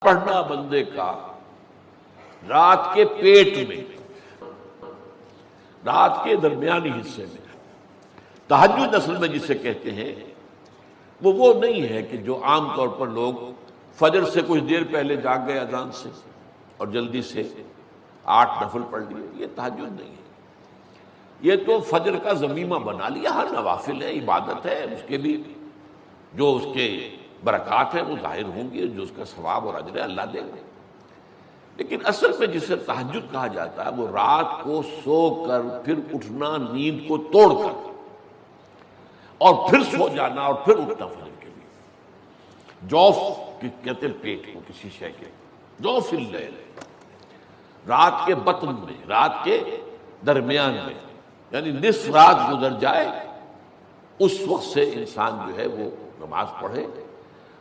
پڑھنا بندے کا رات کے پیٹ میں، رات کے درمیانی حصے میں. تہجد اصل میں جسے کہتے ہیں وہ نہیں ہے کہ جو عام طور پر لوگ فجر سے کچھ دیر پہلے جاگ گئے اذان سے اور جلدی سے 8 نفل پڑھ لیے. یہ تہجد نہیں ہے. یہ تو فجر کا ضمیمہ بنا لیا. ہر نوافل ہے، عبادت ہے، اس کے بھی جو اس کے برکات ہیں وہ ظاہر ہوں گے، جو اس کا ثواب اور اجر ہے اللہ دے گا. لیکن اصل میں جسے تہجد کہا جاتا ہے وہ رات کو سو کر پھر اٹھنا نیند کو توڑ کر اور پھر سو جانا اور پھر اٹھنا فجر کے لیے. جوف کہتے ہیں پیٹ کو کسی شے کے، جوف اللیل، رات کے بطن میں، رات کے درمیان میں، یعنی نصف رات گزر جائے اس وقت سے انسان جو ہے وہ نماز پڑھے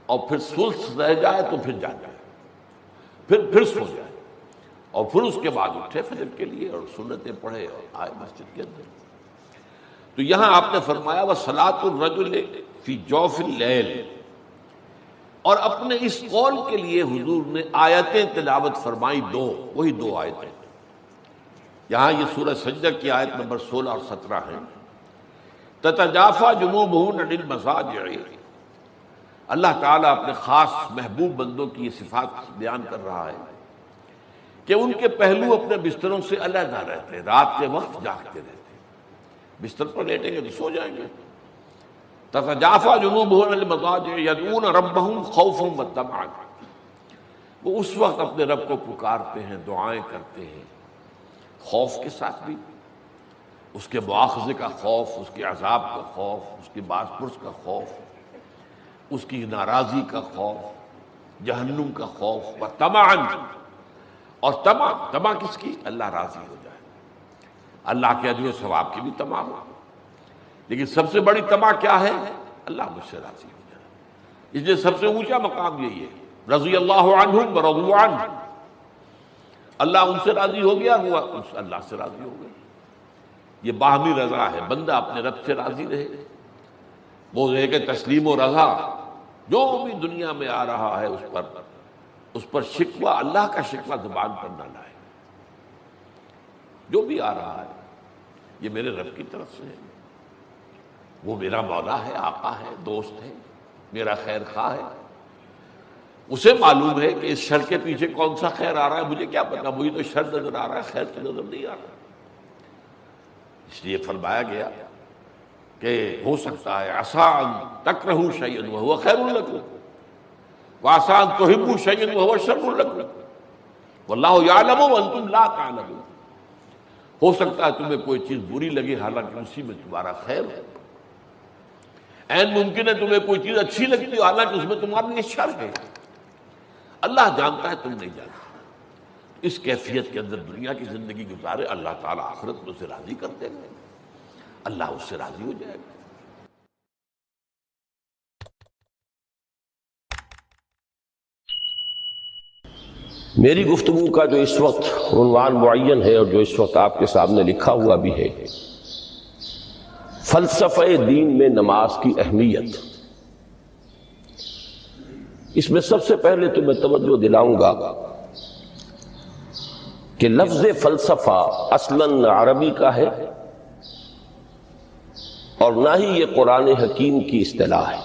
اور پھر ثلث رہ جائے تو پھر جا جائے، پھر سو جائے اور پھر اس کے بعد اٹھے فجر کے لیے اور سنتیں پڑھے اور آئے مسجد کے اندر. تو یہاں آپ نے فرمایا وَصَلَاةُ الرَّجُلِ فِي جَوْفِ اللَّيْلِ، اور اپنے اس قول کے لیے حضور نے آیتیں تلاوت فرمائی وہی 2 آیتیں. یہاں یہ سورہ سجدہ کی آیت نمبر 16 اور 17 ہیں. تتجافا جنوبہم عن المضاجع، اللہ تعالیٰ اپنے خاص محبوب بندوں کی یہ صفات بیان کر رہا ہے کہ ان کے پہلو اپنے بستروں سے علیحدہ رہتے ہیں، رات کے وقت جاگتے رہتے ہیں. بستر پر لیٹیں گے تو سو جائیں گے. تتجافا جنوبہم عن المضاجع یدعون ربہم خوفا وطمعا، وہ اس وقت اپنے رب کو پکارتے ہیں، دعائیں کرتے ہیں، خوف کے ساتھ بھی، اس کے مواخذے کا خوف، اس کے عذاب کا خوف، اس کی باز پرس کا خوف، اس کی ناراضی کا خوف، جہنم کا خوف، و طمعا، اور طمع کس کی؟ اللہ راضی ہو جائے، اللہ کے اجر و ثواب کی بھی طمع ہو. لیکن سب سے بڑی طمع کیا ہے؟ اللہ مجھ سے راضی ہو جائے. اس لیے سب سے اونچا مقام یہی ہے، رضی اللہ عنہم ورضوا عنہ، اللہ ان سے راضی ہو گیا، وہ اللہ سے راضی ہو گیا. یہ باہمی رضا ہے، بندہ اپنے رب سے راضی رہے. وہ ہے کہ تسلیم و رضا جو بھی دنیا میں آ رہا ہے اس پر شکوہ، اللہ کا شکوہ زبان پر نہ لائے. جو بھی آ رہا ہے یہ میرے رب کی طرف سے ہے، وہ میرا مولا ہے، آقا ہے، دوست ہے، میرا خیر خواہ ہے. اسے معلوم ہے کہ اس شر کے پیچھے کون سا خیر آ رہا ہے، مجھے کیا پتا، مجھے تو شر نظر آ رہا ہے، خیر تو نظر نہیں آ رہا. اس لیے فرمایا گیا کہ ہو سکتا ہے عسیٰ ان تکرہوا شیئا وہو خیر لکم وعسیٰ ان تحبوا شیئا وہو شر لکم واللہ یعلم وانتم لا تعلمون. ہو سکتا ہے تمہیں کوئی چیز بری لگے حالانکہ اسی میں تمہارا خیر ہے. عین ممکن ہے تمہیں کوئی چیز اچھی لگتی ہو حالانکہ اس میں تمہارے لیے شر ہے. اللہ جانتا ہے، تم نہیں جانتا. اس کیفیت کے اندر دنیا کی زندگی گزارے، اللہ تعالیٰ آخرت میں اسے راضی کر دے گا، اللہ اس سے راضی ہو جائے گا. میری گفتگو کا جو اس وقت عنوان معین ہے اور جو اس وقت آپ کے سامنے لکھا ہوا بھی ہے، فلسفہ دین میں نماز کی اہمیت. اس میں سب سے پہلے تو میں توجہ دلاؤں گا کہ لفظ فلسفہ اصلاً عربی کا ہے اور نہ ہی یہ قرآن حکیم کی اصطلاح ہے.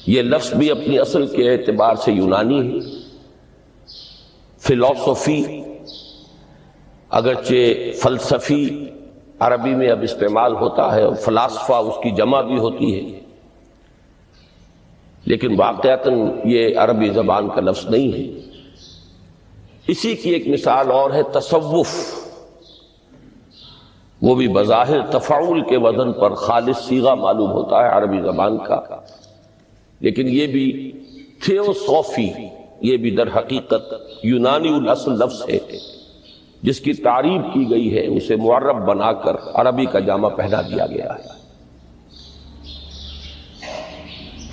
یہ لفظ بھی اپنی اصل کے اعتبار سے یونانی ہے. فلسفی اگرچہ فلسفی عربی میں اب استعمال ہوتا ہے اور فلاسفہ اس کی جمع بھی ہوتی ہے، لیکن واقعتاً یہ عربی زبان کا لفظ نہیں ہے. اسی کی ایک مثال اور ہے تصوف. وہ بھی بظاہر تفاعل کے وزن پر خالص صیغہ معلوم ہوتا ہے عربی زبان کا، لیکن یہ بھی تھیوسوفی، یہ بھی در حقیقت یونانی الاصل لفظ ہے جس کی تعریف کی گئی ہے، اسے معرب بنا کر عربی کا جامہ پہنا دیا گیا ہے.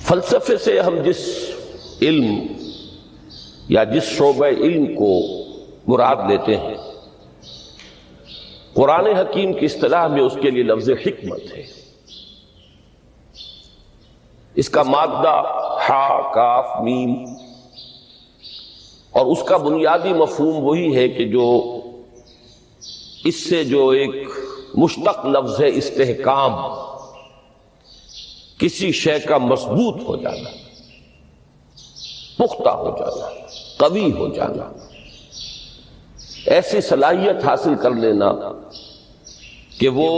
فلسفے سے ہم جس علم یا جس شعبہ علم کو مراد لیتے ہیں، قرآن حکیم کی اصطلاح میں اس کے لیے لفظ حکمت ہے. اس کا مادہ ہا کاف میم، اور اس کا بنیادی مفہوم وہی ہے کہ جو اس سے جو ایک مشتق لفظ ہے استحکام، کسی شے کا مضبوط ہو جانا، پختہ ہو جانا، قوی ہو جانا، ایسی صلاحیت حاصل کر لینا کہ وہ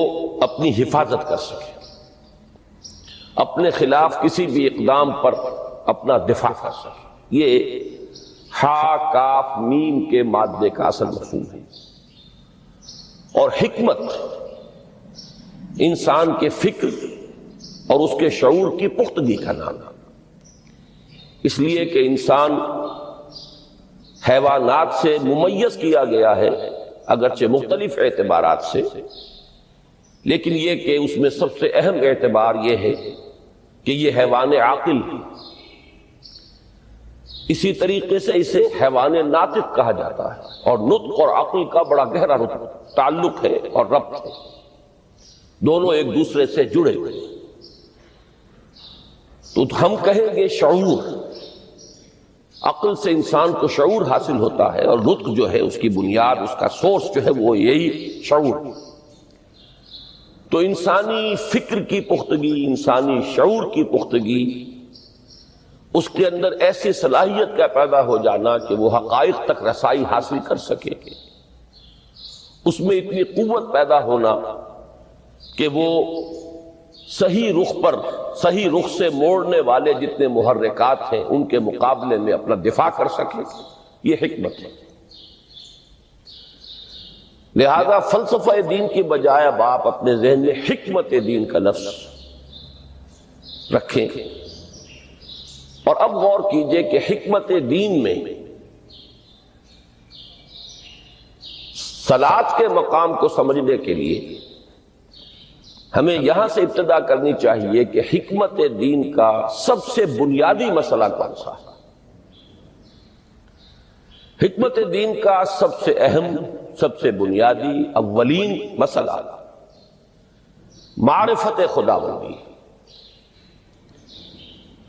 اپنی حفاظت کر سکے، اپنے خلاف کسی بھی اقدام پر اپنا دفاع کر سکے۔ یہ ہا کاف میم کے مادے کا اصل مفہوم ہے۔ اور حکمت انسان کے فکر اور اس کے شعور کی پختگی کا نام ہے، اس لیے کہ انسان حیوانات سے ممیز کیا گیا ہے اگرچہ مختلف اعتبارات سے، لیکن یہ کہ اس میں سب سے اہم اعتبار یہ ہے کہ یہ حیوان عاقل ہے۔ اسی طریقے سے اسے حیوان ناطق کہا جاتا ہے، اور نطق اور عقل کا بڑا گہرا تعلق ہے اور ربط ہے، دونوں ایک دوسرے سے جڑے ہوئے۔ تو ہم کہیں گے شعور، عقل سے انسان کو شعور حاصل ہوتا ہے، اور نطق جو ہے اس کی بنیاد، اس کا سورس جو ہے وہ یہی شعور۔ تو انسانی فکر کی پختگی، انسانی شعور کی پختگی، اس کے اندر ایسی صلاحیت کا پیدا ہو جانا کہ وہ حقائق تک رسائی حاصل کر سکے، اس میں اتنی قوت پیدا ہونا کہ وہ صحیح رخ پر، صحیح رخ سے موڑنے والے جتنے محرکات ہیں ان کے مقابلے میں اپنا دفاع کر سکے، یہ حکمت ہے۔ لہذا فلسفہ دین کی بجائے اب آپ اپنے ذہن میں حکمت دین کا لفظ رکھیں، اور اب غور کیجئے کہ حکمت دین میں صلاۃ کے مقام کو سمجھنے کے لیے ہمیں یہاں سے ابتدا کرنی چاہیے کہ حکمت دین کا سب سے بنیادی مسئلہ کون سا ہے۔ حکمت دین کا سب سے اہم، سب سے بنیادی، اولین مسئلہ معرفت خداوندی،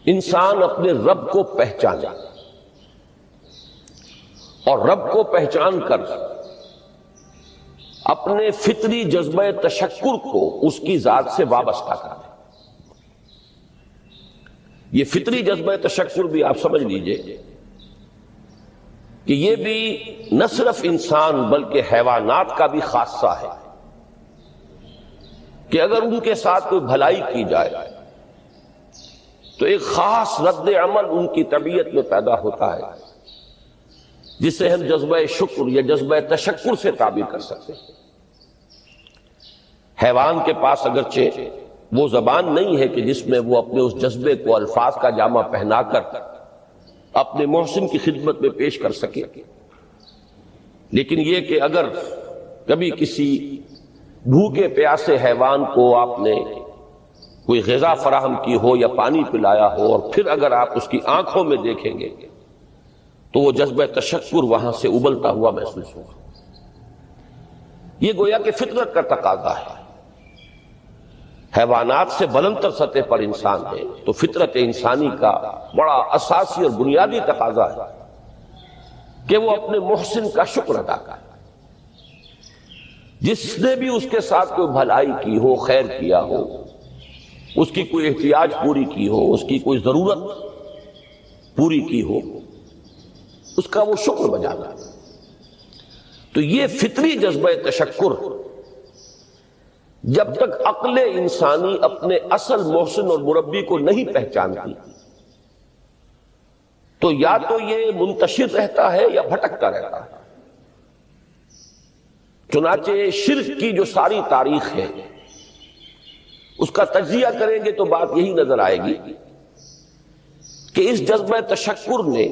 انسان اپنے رب کو پہچانے، اور رب کو پہچان کر اپنے فطری جذبہ تشکر کو اس کی ذات سے وابستہ کرے۔ یہ فطری جذبہ تشکر بھی آپ سمجھ لیجئے کہ یہ بھی نہ صرف انسان بلکہ حیوانات کا بھی خاصہ ہے، کہ اگر ان کے ساتھ کوئی بھلائی کی جائے تو ایک خاص رد عمل ان کی طبیعت میں پیدا ہوتا ہے، جسے ہم جذبہ شکر یا جذبہ تشکر سے تعبیر کر سکتے ہیں۔ حیوان کے پاس اگرچہ وہ زبان نہیں ہے کہ جس میں وہ اپنے اس جذبے کو الفاظ کا جامہ پہنا کر اپنے محسن کی خدمت میں پیش کر سکے، لیکن یہ کہ اگر کبھی کسی بھوکے پیاسے حیوان کو آپ نے کوئی غذا فراہم کی ہو یا پانی پلایا ہو، اور پھر اگر آپ اس کی آنکھوں میں دیکھیں گے تو وہ جذبہ تشکر وہاں سے ابلتا ہوا محسوس ہوگا۔ یہ گویا کہ فطرت کا تقاضا ہے۔ حیوانات سے بلندتر سطح پر انسان ہے، تو فطرت انسانی کا بڑا اساسی اور بنیادی تقاضا ہے کہ وہ اپنے محسن کا شکر ادا کرے۔ جس نے بھی اس کے ساتھ کوئی بھلائی کی ہو، خیر کیا ہو، اس کی کوئی احتیاج پوری کی ہو، اس کی کوئی ضرورت پوری کی ہو، اس کا وہ شکر بجانا۔ تو یہ فطری جذبہ تشکر جب تک عقل انسانی اپنے اصل محسن اور مربی کو نہیں پہچانتی تو یا تو یہ منتشر رہتا ہے یا بھٹکتا رہتا ہے۔ چنانچہ شرک کی جو ساری تاریخ ہے اس کا تجزیہ کریں گے تو بات یہی نظر آئے گی کہ اس جذبہ تشکر نے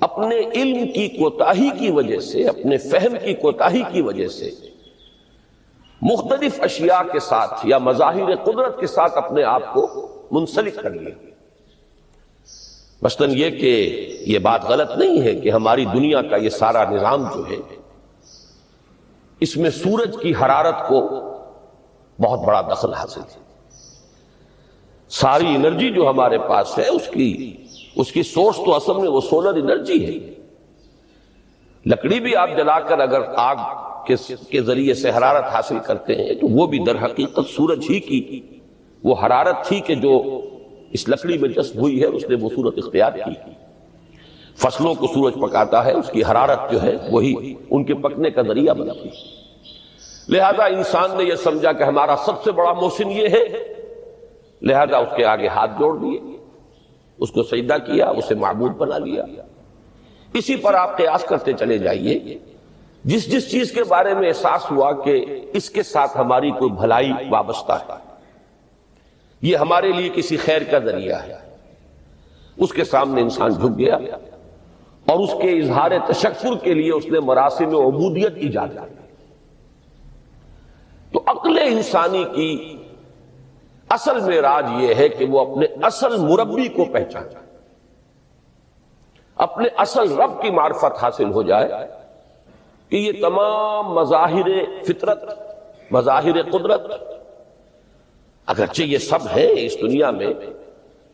اپنے علم کی کوتاہی کی وجہ سے، اپنے فہم کی کوتاہی کی وجہ سے مختلف اشیاء کے ساتھ یا مظاہر قدرت کے ساتھ اپنے آپ کو منسلک کر لیا۔ مثلاً یہ کہ یہ بات غلط نہیں ہے کہ ہماری دنیا کا یہ سارا نظام جو ہے اس میں سورج کی حرارت کو بہت بڑا دخل حاصل ہے، ساری انرجی جو ہمارے پاس ہے اس کی سورس تو اصل میں وہ سولر انرجی ہے. لکڑی بھی آپ جلا کر اگر آگ کے ذریعے سے حرارت حاصل کرتے ہیں تو وہ بھی در حقیقت سورج ہی کی وہ حرارت تھی کہ جو اس لکڑی میں جذب ہوئی ہے، اس نے وہ صورت اختیار کی. فصلوں کو سورج پکاتا ہے، اس کی حرارت جو ہے وہی ان کے پکنے کا ذریعہ بنتی. لہذا انسان نے یہ سمجھا کہ ہمارا سب سے بڑا محسن یہ ہے، لہذا اس کے آگے ہاتھ جوڑ دیے، اس کو سجدہ کیا، اسے معبود بنا لیا. اسی پر آپ قیاس کرتے چلے جائیے. جس جس چیز کے بارے میں احساس ہوا کہ اس کے ساتھ ہماری کوئی بھلائی وابستہ ہے، یہ ہمارے لیے کسی خیر کا ذریعہ ہے، اس کے سامنے انسان جھک گیا اور اس کے اظہار تشکر کے لیے اس نے مراسم عبودیت ایجاد کر دی. تو عقل انسانی کی اصل معراج یہ ہے کہ وہ اپنے اصل مربی کو پہچانے، اپنے اصل رب کی معرفت حاصل ہو جائے کہ یہ تمام مظاہر فطرت، مظاہر قدرت، اگرچہ یہ سب ہے اس دنیا میں،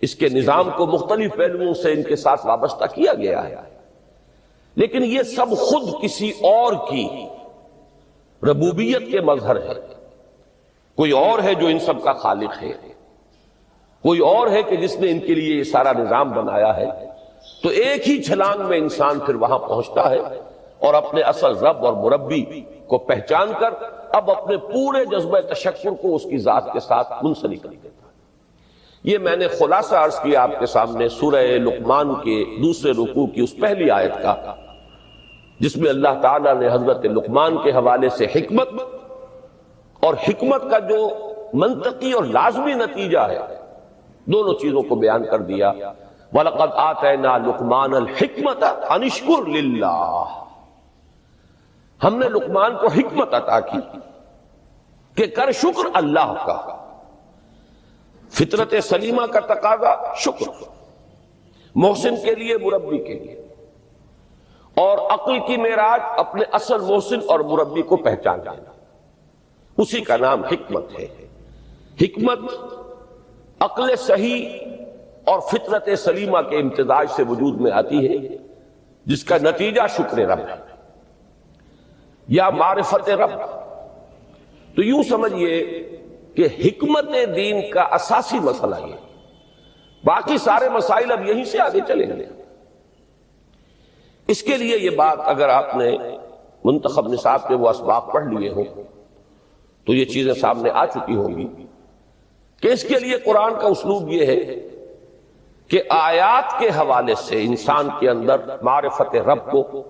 اس کے نظام کو مختلف پہلوؤں سے ان کے ساتھ وابستہ کیا گیا ہے، لیکن یہ سب خود کسی اور کی ربوبیت کے مظہر ہے. کوئی اور ہے جو ان سب کا خالق ہے، کوئی اور ہے کہ جس نے ان کے لیے یہ سارا نظام بنایا ہے. تو ایک ہی چھلانگ میں انسان پھر وہاں پہنچتا ہے اور اپنے اصل رب اور مربی کو پہچان کر اب اپنے پورے جذبہ تشکر کو اس کی ذات کے ساتھ منسلک کر دیتا ہے. یہ میں نے خلاصہ عرض کیا آپ کے سامنے سورہ لقمان کے دوسرے رکوع کی اس پہلی آیت کا، جس میں اللہ تعالیٰ نے حضرت لقمان کے حوالے سے حکمت اور حکمت کا جو منطقی اور لازمی نتیجہ ہے دونوں چیزوں کو بیان کر دیا. وَلَقَدْ آتَيْنَا لُقْمَانَ الْحِكْمَةَ أَنِ اشْكُرْ لِلَّهِ، ہم نے لقمان کو حکمت عطا کی کہ کر شکر اللہ کا. فطرت سلیمہ کا تقاضا شکر، محسن کے لیے، مربی کے لیے، اور عقل کی معراج اپنے اصل محسن اور مربی کو پہچان جانا، اسی کا نام حکمت ہے. حکمت عقل صحیح اور فطرت سلیمہ کے امتزاج سے وجود میں آتی ہے، جس کا نتیجہ شکر رب ہے یا معرفت رب. تو یوں سمجھئے کہ حکمت دین کا اساسی مسئلہ یہ، باقی سارے مسائل اب یہیں سے آگے چلیں گے. اس کے لیے یہ بات اگر آپ نے منتخب نصاب کے وہ اسباق پڑھ لیے ہوں تو یہ چیزیں سامنے آ چکی ہوں گی کہ اس کے لیے قرآن کا اسلوب یہ ہے کہ آیات کے حوالے سے انسان کے اندر معرفت رب کو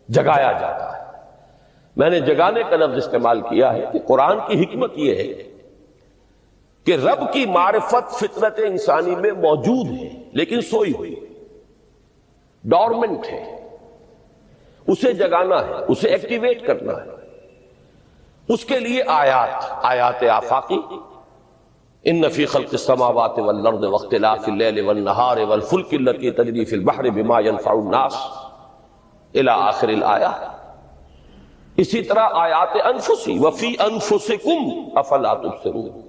جگایا جاتا ہے. میں نے جگانے کا لفظ استعمال کیا ہے کہ قرآن کی حکمت یہ ہے کہ رب کی معرفت فطرت انسانی میں موجود ہے لیکن سوئی ہوئی، ڈورمنٹ ہے، اسے جگانا ہے، اسے ایکٹیویٹ کرنا ہے. اس کے لیے آیات آفاقی، ان فی خلق السماوات والارض واختلاف اللیل والنہار والفلک التی تجری فی البحر بما ينفع الناس الی آخر الآیہ. اسی طرح آیات انفسی وفی انفسکم افلا تبصرون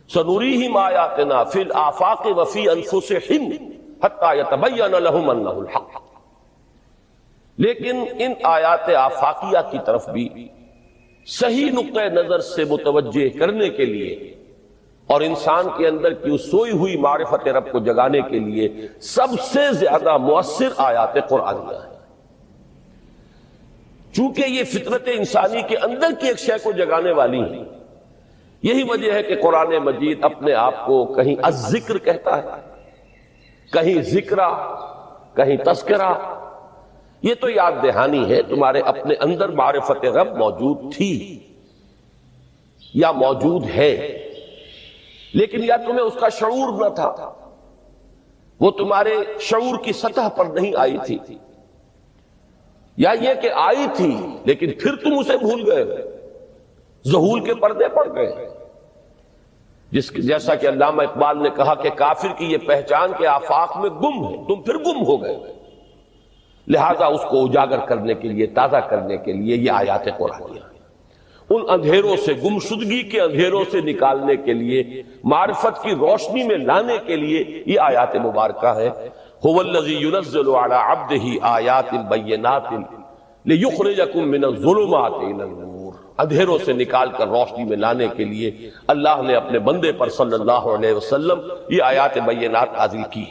سنریہم آیاتنا فی الآفاق وفی انفسہم حتی یتبین لہم انہ الحق. لیکن ان آیات آفاقیہ کی طرف بھی صحیح نقطہ نظر سے متوجہ کرنے کے لیے اور انسان کے اندر کی سوئی ہوئی معرفت رب کو جگانے کے لیے سب سے زیادہ مؤثر آیات قرآنیہ ہیں. چونکہ یہ فطرت انسانی کے اندر کی ایک شے کو جگانے والی ہیں، یہی وجہ ہے کہ قرآن مجید اپنے آپ کو کہیں الذکر کہتا ہے، کہیں ذکرہ، کہیں تذکرہ. یہ تو یاد دہانی ہے، تمہارے اپنے اندر معرفت رب موجود تھی یا موجود ہے، لیکن یا تمہیں اس کا شعور نہ تھا، وہ تمہارے شعور کی سطح پر نہیں آئی تھی، یا یہ کہ آئی تھی لیکن پھر تم اسے بھول گئے، ذہول کے پردے پڑ گئے. جیسا کہ علامہ اقبال نے کہا کہ کافر کی یہ پہچان کے آفاق میں گم ہے، تم پھر گم ہو گئے. لہذا اس کو اجاگر کرنے کے لیے، تازہ کرنے کے لیے یہ آیات قرآنیہ ہیں. ان اندھیروں سے، گمشدگی کے اندھیروں سے نکالنے کے لیے، معرفت کی روشنی میں لانے کے لیے یہ آیات مبارکہ ہے۔ هو الذی ينزل على عبده آیات بینات لیخرجکم من الظلمات الی النور، اندھیروں سے نکال کر روشنی میں لانے کے لیے اللہ نے اپنے بندے پر صلی اللہ علیہ وسلم یہ آیات بینات نازل کی۔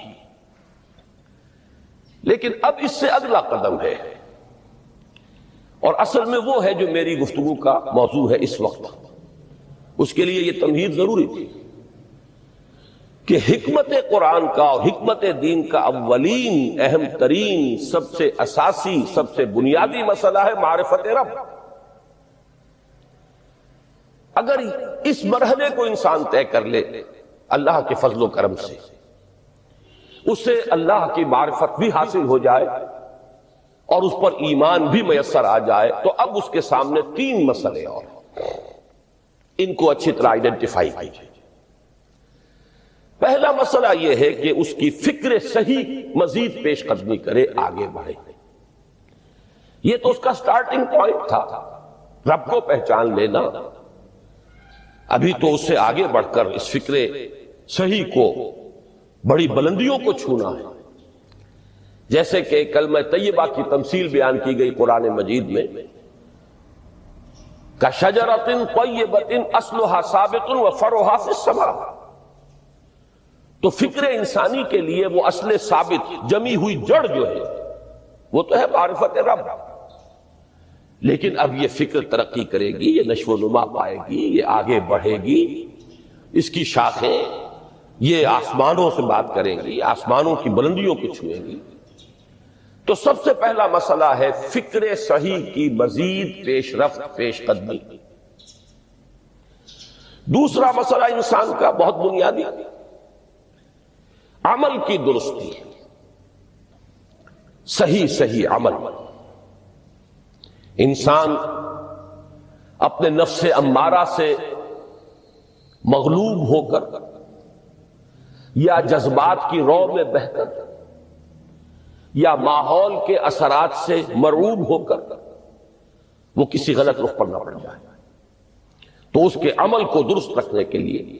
لیکن اب اس سے اگلا قدم ہے، اور اصل میں وہ ہے جو میری گفتگو کا موضوع ہے اس وقت۔ اس کے لیے یہ تمہید ضروری تھی کہ حکمت قرآن کا اور حکمت دین کا اولین، اہم ترین، سب سے اساسی، سب سے بنیادی مسئلہ ہے معرفت رب۔ اگر اس مرحلے کو انسان طے کر لے اللہ کے فضل و کرم سے، اس سے اللہ کی معرفت بھی حاصل ہو جائے اور اس پر ایمان بھی میسر آ جائے، تو اب اس کے سامنے تین مسئلے اور ان کو اچھی طرح آئیڈینٹیفائی کیجیے۔ پہلا مسئلہ یہ ہے کہ اس کی فکر صحیح مزید پیش قدمی کرے، آگے بڑھے۔ یہ تو اس کا سٹارٹنگ پوائنٹ تھا، رب کو پہچان لینا۔ ابھی تو اس سے آگے بڑھ کر اس فکر صحیح کو، بڑی بلندیوں کو چھونا ہے۔ جیسے کہ کلمہ طیبہ کی تمثیل بیان کی گئی قرآن مجید میں، کَشَجَرَةٍ طَیِّبَةٍ أَصْلُهَا ثَابِتٌ وَفَرْعُهَا فِي السَّمَاءِ۔ تو فکر انسانی کے لیے وہ اصل ثابت، جمی ہوئی جڑ جو ہے وہ تو ہے معرفت رب۔ لیکن اب یہ فکر ترقی کرے گی، یہ نشو و نما پائے گی، یہ آگے بڑھے گی، اس کی شاخیں یہ آسمانوں سے بات کریں گی، آسمانوں کی بلندیوں کو چھوئیں گی۔ تو سب سے پہلا مسئلہ ہے فکر صحیح کی مزید پیش رفت، پیش قدمی۔ دوسرا مسئلہ انسان کا بہت بنیادی، عمل کی درستی، صحیح عمل۔ انسان اپنے نفس امارہ سے مغلوب ہو کر یا جذبات کی رو میں بہہ کر یا ماحول کے اثرات سے مرعوب ہو کر وہ کسی غلط رخ پر نہ پڑ جائے، تو اس کے عمل کو درست رکھنے کے لیے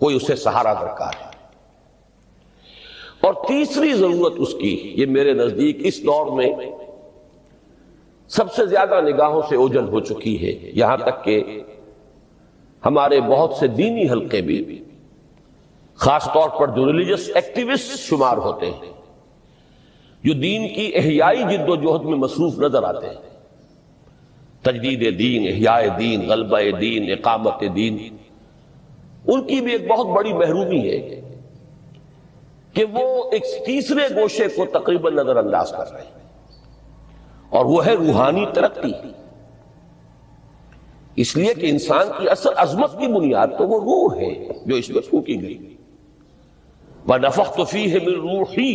کوئی اسے سہارا درکار ہے۔ اور تیسری ضرورت اس کی، یہ میرے نزدیک اس دور میں سب سے زیادہ نگاہوں سے اوجھل ہو چکی ہے، یہاں تک کہ ہمارے بہت سے دینی حلقے بھی، خاص طور پر جو ریلیجس ایکٹیوسٹ شمار ہوتے ہیں، جو دین کی احیائی جد و جہد میں مصروف نظر آتے ہیں، تجدید دین، احیاء دین، غلبہ دین، اقامت دین، ان کی بھی ایک بہت بڑی محرومی ہے کہ وہ ایک تیسرے گوشے کو تقریباً نظر انداز کر رہے ہیں، اور وہ ہے روحانی ترقی۔ اس لیے کہ انسان کی اصل عظمت کی بنیاد تو وہ روح ہے جو اس میں پھونکی گئی۔ وَنَفَخْتُ فِيهِ مِن رُوحِي،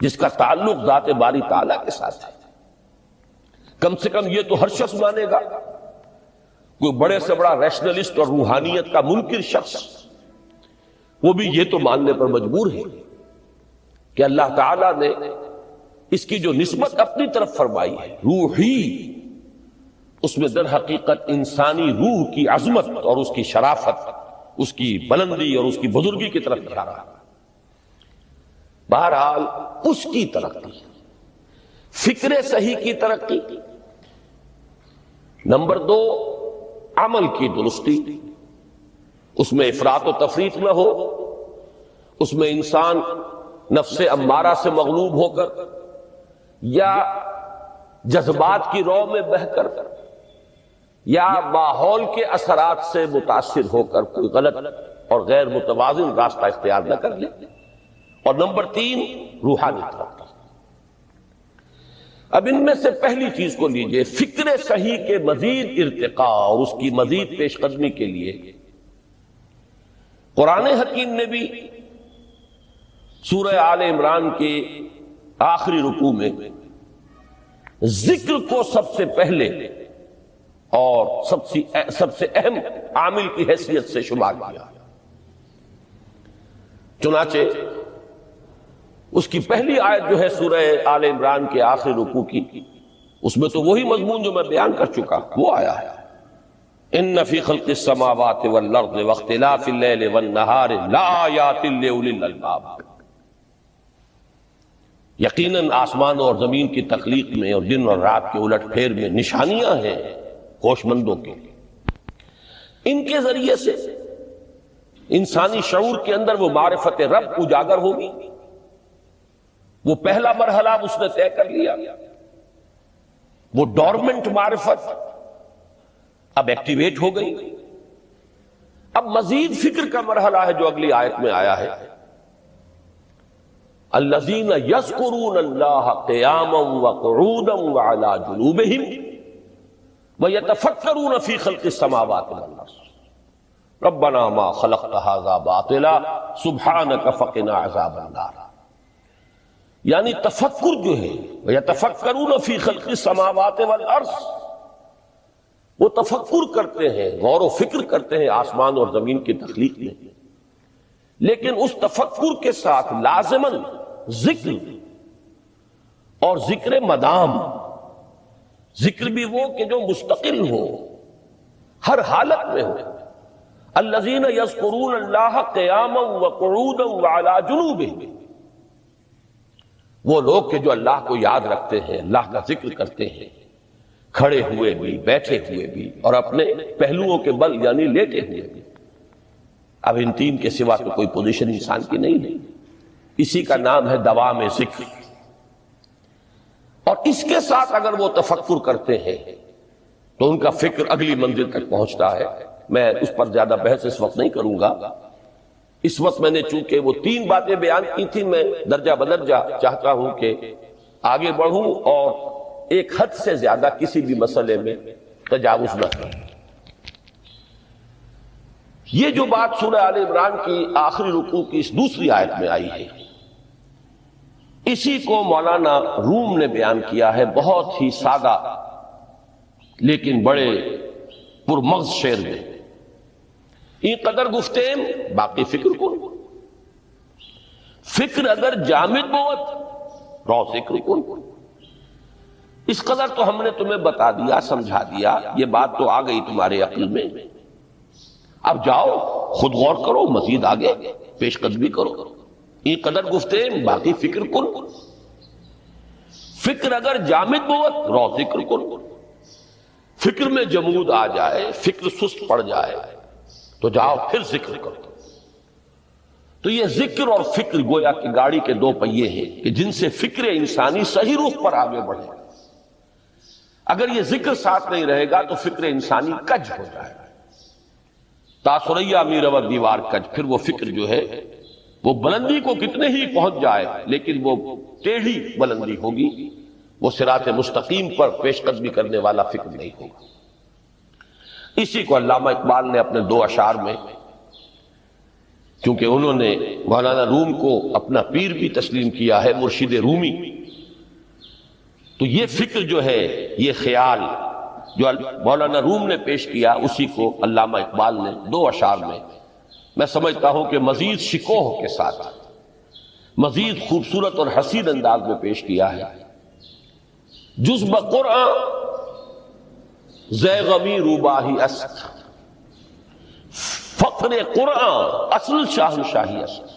جس کا تعلق ذات باری تعالیٰ کے ساتھ ہے۔ کم سے کم یہ تو ہر شخص مانے گا، کوئی بڑے سے بڑا ریشنلسٹ اور روحانیت کا منکر شخص وہ بھی یہ تو ماننے پر مجبور ہے کہ اللہ تعالیٰ نے اس کی جو نسبت اپنی طرف فرمائی ہے، روحی، اس میں در حقیقت انسانی روح کی عظمت اور اس کی شرافت، اس کی بلندی اور اس کی بزرگی کی طرف اشارہ ہے۔ بہرحال اس کی ترقی، فکر صحیح کی ترقی۔ نمبر 2، عمل کی درستی، اس میں افراط و تفریط نہ ہو، اس میں انسان نفس امارہ سے مغلوب ہو کر یا جذبات کی رو میں بہہ کر یا ماحول کے اثرات سے متاثر ہو کر کوئی غلط اور غیر متوازن راستہ اختیار نہ کر لے۔ اور نمبر 3، روحانی ترقی۔ اب ان میں سے پہلی چیز کو لیجئے، فکر صحیح کے مزید ارتقاء اور اس کی مزید پیش قدمی کے لیے قرآن حکیم نے بھی سورہ آل عمران کے آخری رکوع میں ذکر کو سب سے پہلے اور سب سے اہم عامل کی حیثیت سے شمار کیا۔ چنانچہ اس کی پہلی آیت جو ہے سورہ آل عمران کے آخری رکوع کی، اس میں تو وہی مضمون جو میں بیان کر چکا وہ آیا ہے، ان فی خلق السماوات والارض واختلاف اللیل والنہار لآیات لأولی الالباب، یقیناً آسمان اور زمین کی تخلیق میں اور دن اور رات کے الٹ پھیر میں نشانیاں ہیں ہوش مندوں کے. ان کے ذریعے سے انسانی شعور کے اندر وہ معرفت رب اجاگر ہوگی. وہ پہلا مرحلہ اس نے طے کر لیا، وہ ڈورمنٹ معرفت اب ایکٹیویٹ ہو گئی. اب مزید فکر کا مرحلہ ہے جو اگلی آیت میں آیا ہے، الذین یذکرون اللہ قیاما وقعودا وعلی جنوبہم ویتفکرون فی خلق السماوات والارض ربنا ما خلقت ھذا باطلا سبحانک فقنا عذاب النار. یعنی تفکر جو ہے ویتفکرون فی خلق السماوات والارض، وہ تفکر کرتے ہیں، غور و فکر کرتے ہیں آسمان اور زمین کی تخلیق میں، لیکن اس تفکر کے ساتھ لازماً ذکر اور ذکر مدام. ذکر بھی وہ کہ جو مستقل ہو، ہر حالت میں ہو. الذین یذکرون اللہ قیاما وقعودا وعلی جنوبہم، وہ لوگ کہ جو اللہ کو یاد رکھتے ہیں، اللہ کا ذکر کرتے ہیں، کھڑے ہوئے بھی، بیٹھے ہوئے بھی، اور اپنے پہلوؤں کے بل یعنی لیٹے ہوئے بھی. اب ان تین کے سوا تو کوئی پوزیشن انسان کی نہیں. اسی کا نام ہے دوام ذکر. اور اس کے ساتھ اگر وہ تفکر کرتے ہیں تو ان کا فکر اگلی منزل تک پہنچتا ہے. میں اس پر زیادہ بحث اس وقت نہیں کروں گا. اس وقت میں نے چونکہ وہ تین باتیں بیان کی تھی، میں درجہ بدرجہ چاہتا ہوں کہ آگے بڑھوں اور ایک حد سے زیادہ کسی بھی مسئلے میں تجاوز نہ کروں. یہ جو بات سورہ آل عمران کی آخری رکوع کی اس دوسری آیت میں آئی ہے، اسی کو مولانا روم نے بیان کیا ہے بہت ہی سادہ لیکن بڑے پرمغز شعر میں. این قدر گفتیم باقی فکر کن، فکر اگر جامد بوت رو ذکر کن. اس قدر تو ہم نے تمہیں بتا دیا، سمجھا دیا، یہ بات تو آ گئی تمہارے عقل میں. اب جاؤ خود غور کرو، مزید آگے پیش قدمی کرو. این قدر گفتیم باقی فکر کن، فکر اگر جامد بوت رو ذکر کن. فکر میں جمود آ جائے، فکر سست پڑ جائے تو جاؤ پھر ذکر کرو. تو یہ ذکر اور فکر گویا کہ گاڑی کے دو پہیے ہیں کہ جن سے فکر انسانی صحیح رخ پر آگے بڑھے. اگر یہ ذکر ساتھ نہیں رہے گا تو فکر انسانی کج ہو جائے گا. تاثریا میرور دیوار کج. پھر وہ فکر جو ہے وہ بلندی کو کتنے ہی پہنچ جائے لیکن وہ ٹیڑھی بلندی ہوگی، وہ صراط مستقیم پر پیش قدمی کرنے والا فکر نہیں ہوگا. اسی کو علامہ اقبال نے اپنے دو اشعار میں، کیونکہ انہوں نے مولانا روم کو اپنا پیر بھی تسلیم کیا ہے، مرشد رومی، تو یہ فکر جو ہے، یہ خیال جو مولانا روم نے پیش کیا، اسی کو علامہ اقبال نے دو اشعار میں میں سمجھتا ہوں کہ مزید شکوہ کے ساتھ مزید خوبصورت اور حسین انداز میں پیش کیا ہے. جز بقرآن زیغمی روباہی است، فقر قرآن اصل شاہنشاہی است.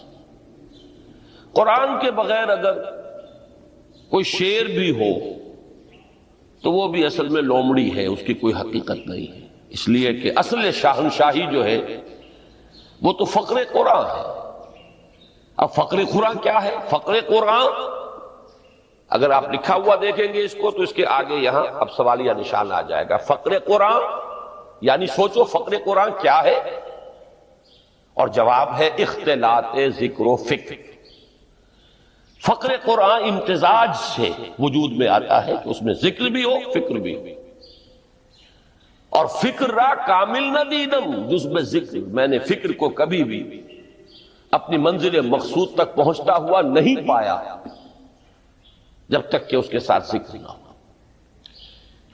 قرآن کے بغیر اگر کوئی شعر بھی ہو تو وہ بھی اصل میں لومڑی ہے، اس کی کوئی حقیقت نہیں ہے. اس لیے کہ اصل شاہنشاہی جو ہے وہ تو فقر قرآن ہے. اب فقر قرآن کیا ہے؟ فقر قرآن اگر آپ لکھا ہوا دیکھیں گے اس کو تو اس کے آگے یہاں اب سوالیہ نشان آ جائے گا. فقر قرآن یعنی سوچو فقر قرآن کیا ہے، اور جواب ہے اختلاط ذکر و فکر. فقر قرآن امتزاج سے وجود میں آتا ہے کہ اس میں ذکر بھی ہو، فکر بھی ہو. اور فکر را کامل نہ دیدم جز میں ذکر، میں نے فکر کو کبھی بھی اپنی منزل مقصود تک پہنچتا ہوا نہیں پایا جب تک کہ اس کے ساتھ ذکر نہ ہو.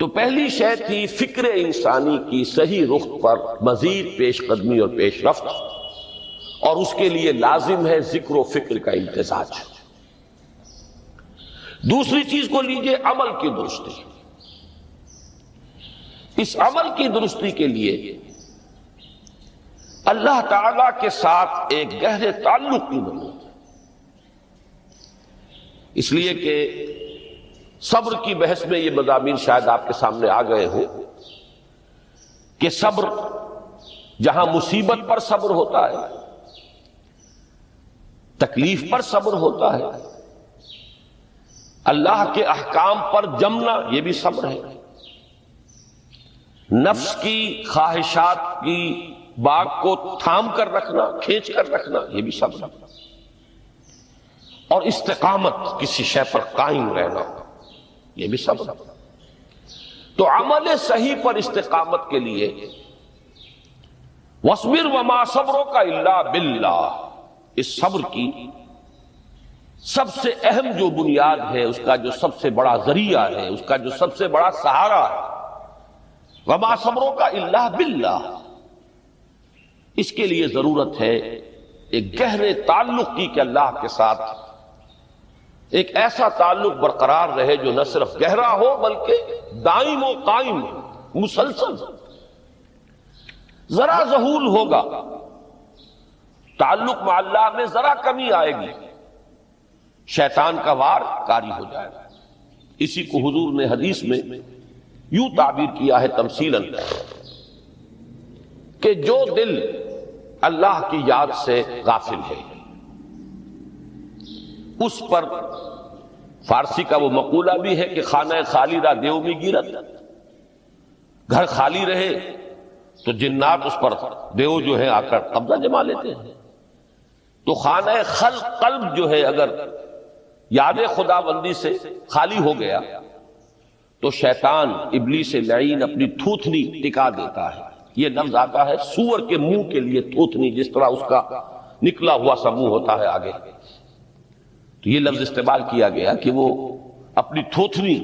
تو پہلی شے تھی فکر انسانی کی صحیح رخ پر مزید پیش قدمی اور پیش رفت، اور اس کے لیے لازم ہے ذکر و فکر کا امتزاج. دوسری چیز کو لیجئے عمل کی درستی. اس عمل کی درستی کے لیے اللہ تعالی کے ساتھ ایک گہرے تعلق کی ضرورت ہے، اس لیے کہ صبر کی بحث میں یہ مضامین شاید آپ کے سامنے آ گئے ہوں کہ صبر، جہاں مصیبت پر صبر ہوتا ہے، تکلیف پر صبر ہوتا ہے، اللہ کے احکام پر جمنا یہ بھی صبر ہے، نفس کی خواہشات کی باغ کو تھام کر رکھنا، کھینچ کر رکھنا یہ بھی صبر ہے، اور استقامت کسی شے پر قائم رہنا یہ بھی صبر ہے۔ تو عمل صحیح پر استقامت کے لیے وَاصْبِرْ وَمَا صَبْرُكَ إِلَّا بِاللَّهِ، اس صبر کی سب سے اہم جو بنیاد ہے، اس کا جو سب سے بڑا ذریعہ ہے، اس کا جو سب سے بڑا سہارا ہے، وَمَا صَبْرُكَ إِلَّا بِاللَّهِ، اس کے لیے ضرورت ہے ایک گہرے تعلق کی کہ اللہ کے ساتھ ایک ایسا تعلق برقرار رہے جو نہ صرف گہرا ہو بلکہ دائم و قائم، مسلسل۔ ذرا ظہول ہوگا تعلق مع اللہ میں، ذرا کمی آئے گی، شیطان کا وار کاری ہو جائے گا۔ اسی کو حضور نے حدیث میں یوں تعبیر کیا ہے تمثیلاً کہ جو دل اللہ کی یاد سے غافل ہے اس پر، فارسی کا وہ مقولہ بھی ہے کہ خانہ خالی را دیو میں گیرت، گھر خالی رہے تو جنات اس پر، دیو جو ہے آ کر قبضہ جما لیتے ہیں۔ تو خانہ قلب جو ہے اگر یاد خدا بندی سے خالی ہو گیا تو شیطان ابلیس لعین اپنی تھوتنی ٹکا دیتا ہے۔ یہ لفظ آتا ہے سور کے منہ کے لیے تھوتنی، جس طرح اس کا نکلا ہوا سا منہ ہوتا ہے آگے، تو یہ لفظ استعمال کیا گیا کہ وہ اپنی تھوتنی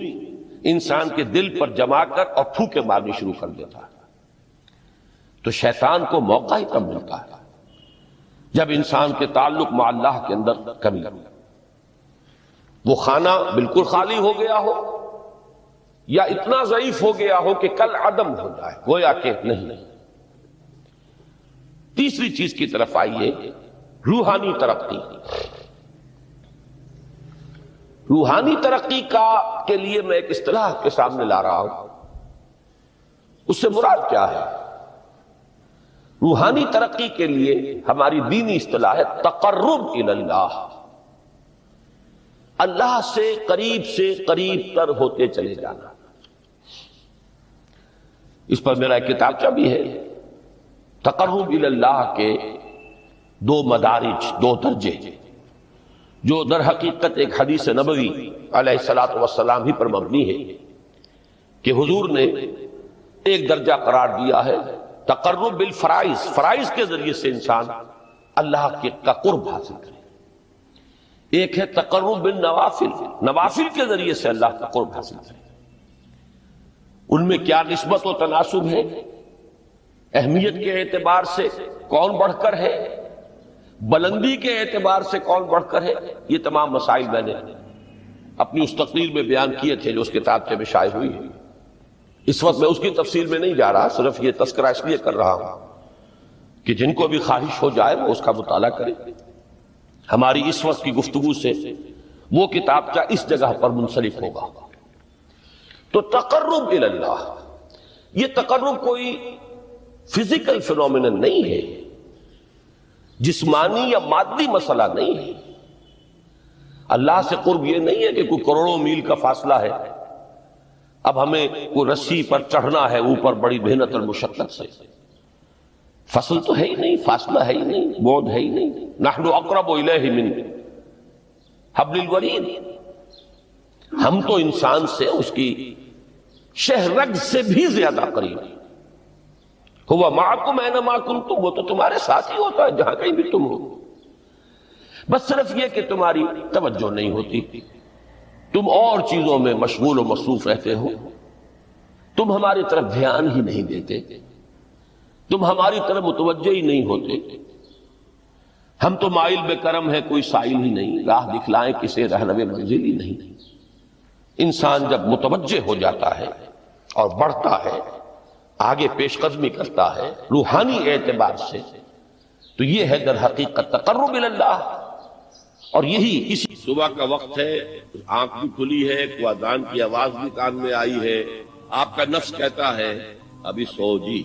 انسان کے دل پر جما کر اور پھوکے مارنی شروع کر دیتا ہے۔ تو شیطان کو موقع ہی کم ملتا ہے جب انسان کے تعلق مع اللہ کے اندر کمی، وہ خانہ بالکل خالی ہو گیا ہو یا اتنا ضعیف ہو گیا ہو کہ کل عدم ہو جائے، گویا کہ نہیں۔ تیسری چیز کی طرف آئیے، روحانی ترقی۔ روحانی ترقی کے لیے میں ایک اصطلاح کے سامنے لا رہا ہوں، اس سے مراد کیا ہے؟ روحانی ترقی کے لیے ہماری دینی اصطلاح ہے تقرب الی اللہ، اللہ سے قریب تر ہوتے چلے جانا۔ اس پر میرا ایک کتابچہ بھی ہے، تقرب الی اللہ کے دو مدارج، دو درجے، جو در حقیقت ایک حدیث نبوی علیہ الصلوۃ والسلام ہی پر مبنی ہے کہ حضور نے ایک درجہ قرار دیا ہے تقرب بالفرائض، فرائض کے ذریعے سے انسان اللہ کا قرب حاصل کرے۔ ایک ہے تقرب بالنوافل، نوافل کے ذریعے سے اللہ کا قرب حاصل کرے۔ ان میں کیا نسبت و تناسب ہے، اہمیت کے اعتبار سے کون بڑھ کر ہے، بلندی کے اعتبار سے کون بڑھ کر ہے، یہ تمام مسائل میں نے اپنی اس تقریر میں بیان کیے تھے جو اس کتابچے میں شائع ہوئی ہے۔ اس وقت میں اس کی تفصیل میں نہیں جا رہا، صرف یہ تذکرہ اس لیے کر رہا ہوں کہ جن کو بھی خواہش ہو جائے وہ اس کا مطالعہ کرے۔ ہماری اس وقت کی گفتگو سے وہ کتابچہ اس جگہ پر منسلک ہوگا۔ تو تقرب الی اللہ، یہ تقرب کوئی فزیکل فینومینن نہیں ہے، جسمانی یا مادی مسئلہ نہیں ہے۔ اللہ سے قرب یہ نہیں ہے کہ کوئی کروڑوں میل کا فاصلہ ہے، اب ہمیں کوئی رسی پر چڑھنا ہے اوپر بڑی محنت اور مشقت سے، فصل تو ہے ہی نہیں، فاصلہ ہے ہی نہیں، بعد ہے ہی نہیں۔ نحن اقرب الیہ من حبل الورید، ہم تو انسان سے اس کی شہرگ سے بھی زیادہ قریب ہیں۔ ہوا معکم اینما کنتم، وہ تو تمہارے ساتھ ہی ہوتا ہے جہاں کہیں بھی تم ہو، بس صرف یہ کہ تمہاری توجہ نہیں ہوتی، تم اور چیزوں میں مشغول و مصروف رہتے ہو، تم ہماری طرف دھیان ہی نہیں دیتے، تم ہماری طرف متوجہ ہی نہیں ہوتے۔ ہم تو مائل بے کرم ہے، کوئی سائل ہی نہیں، راہ دکھلائیں کسے رہنو منزل ہی نہیں۔ انسان جب متوجہ ہو جاتا ہے اور بڑھتا ہے آگے پیش قدمی کرتا ہے روحانی اعتبار سے، تو یہ ہے در حقیقت تقرب اللہ۔ اور یہی اسی صبح کا وقت ہے، آنکھ بھی کھلی ہے، کوئی اذان کی آواز بھی کان میں آئی ہے، آپ کا نفس کہتا ہے ابھی سو جی،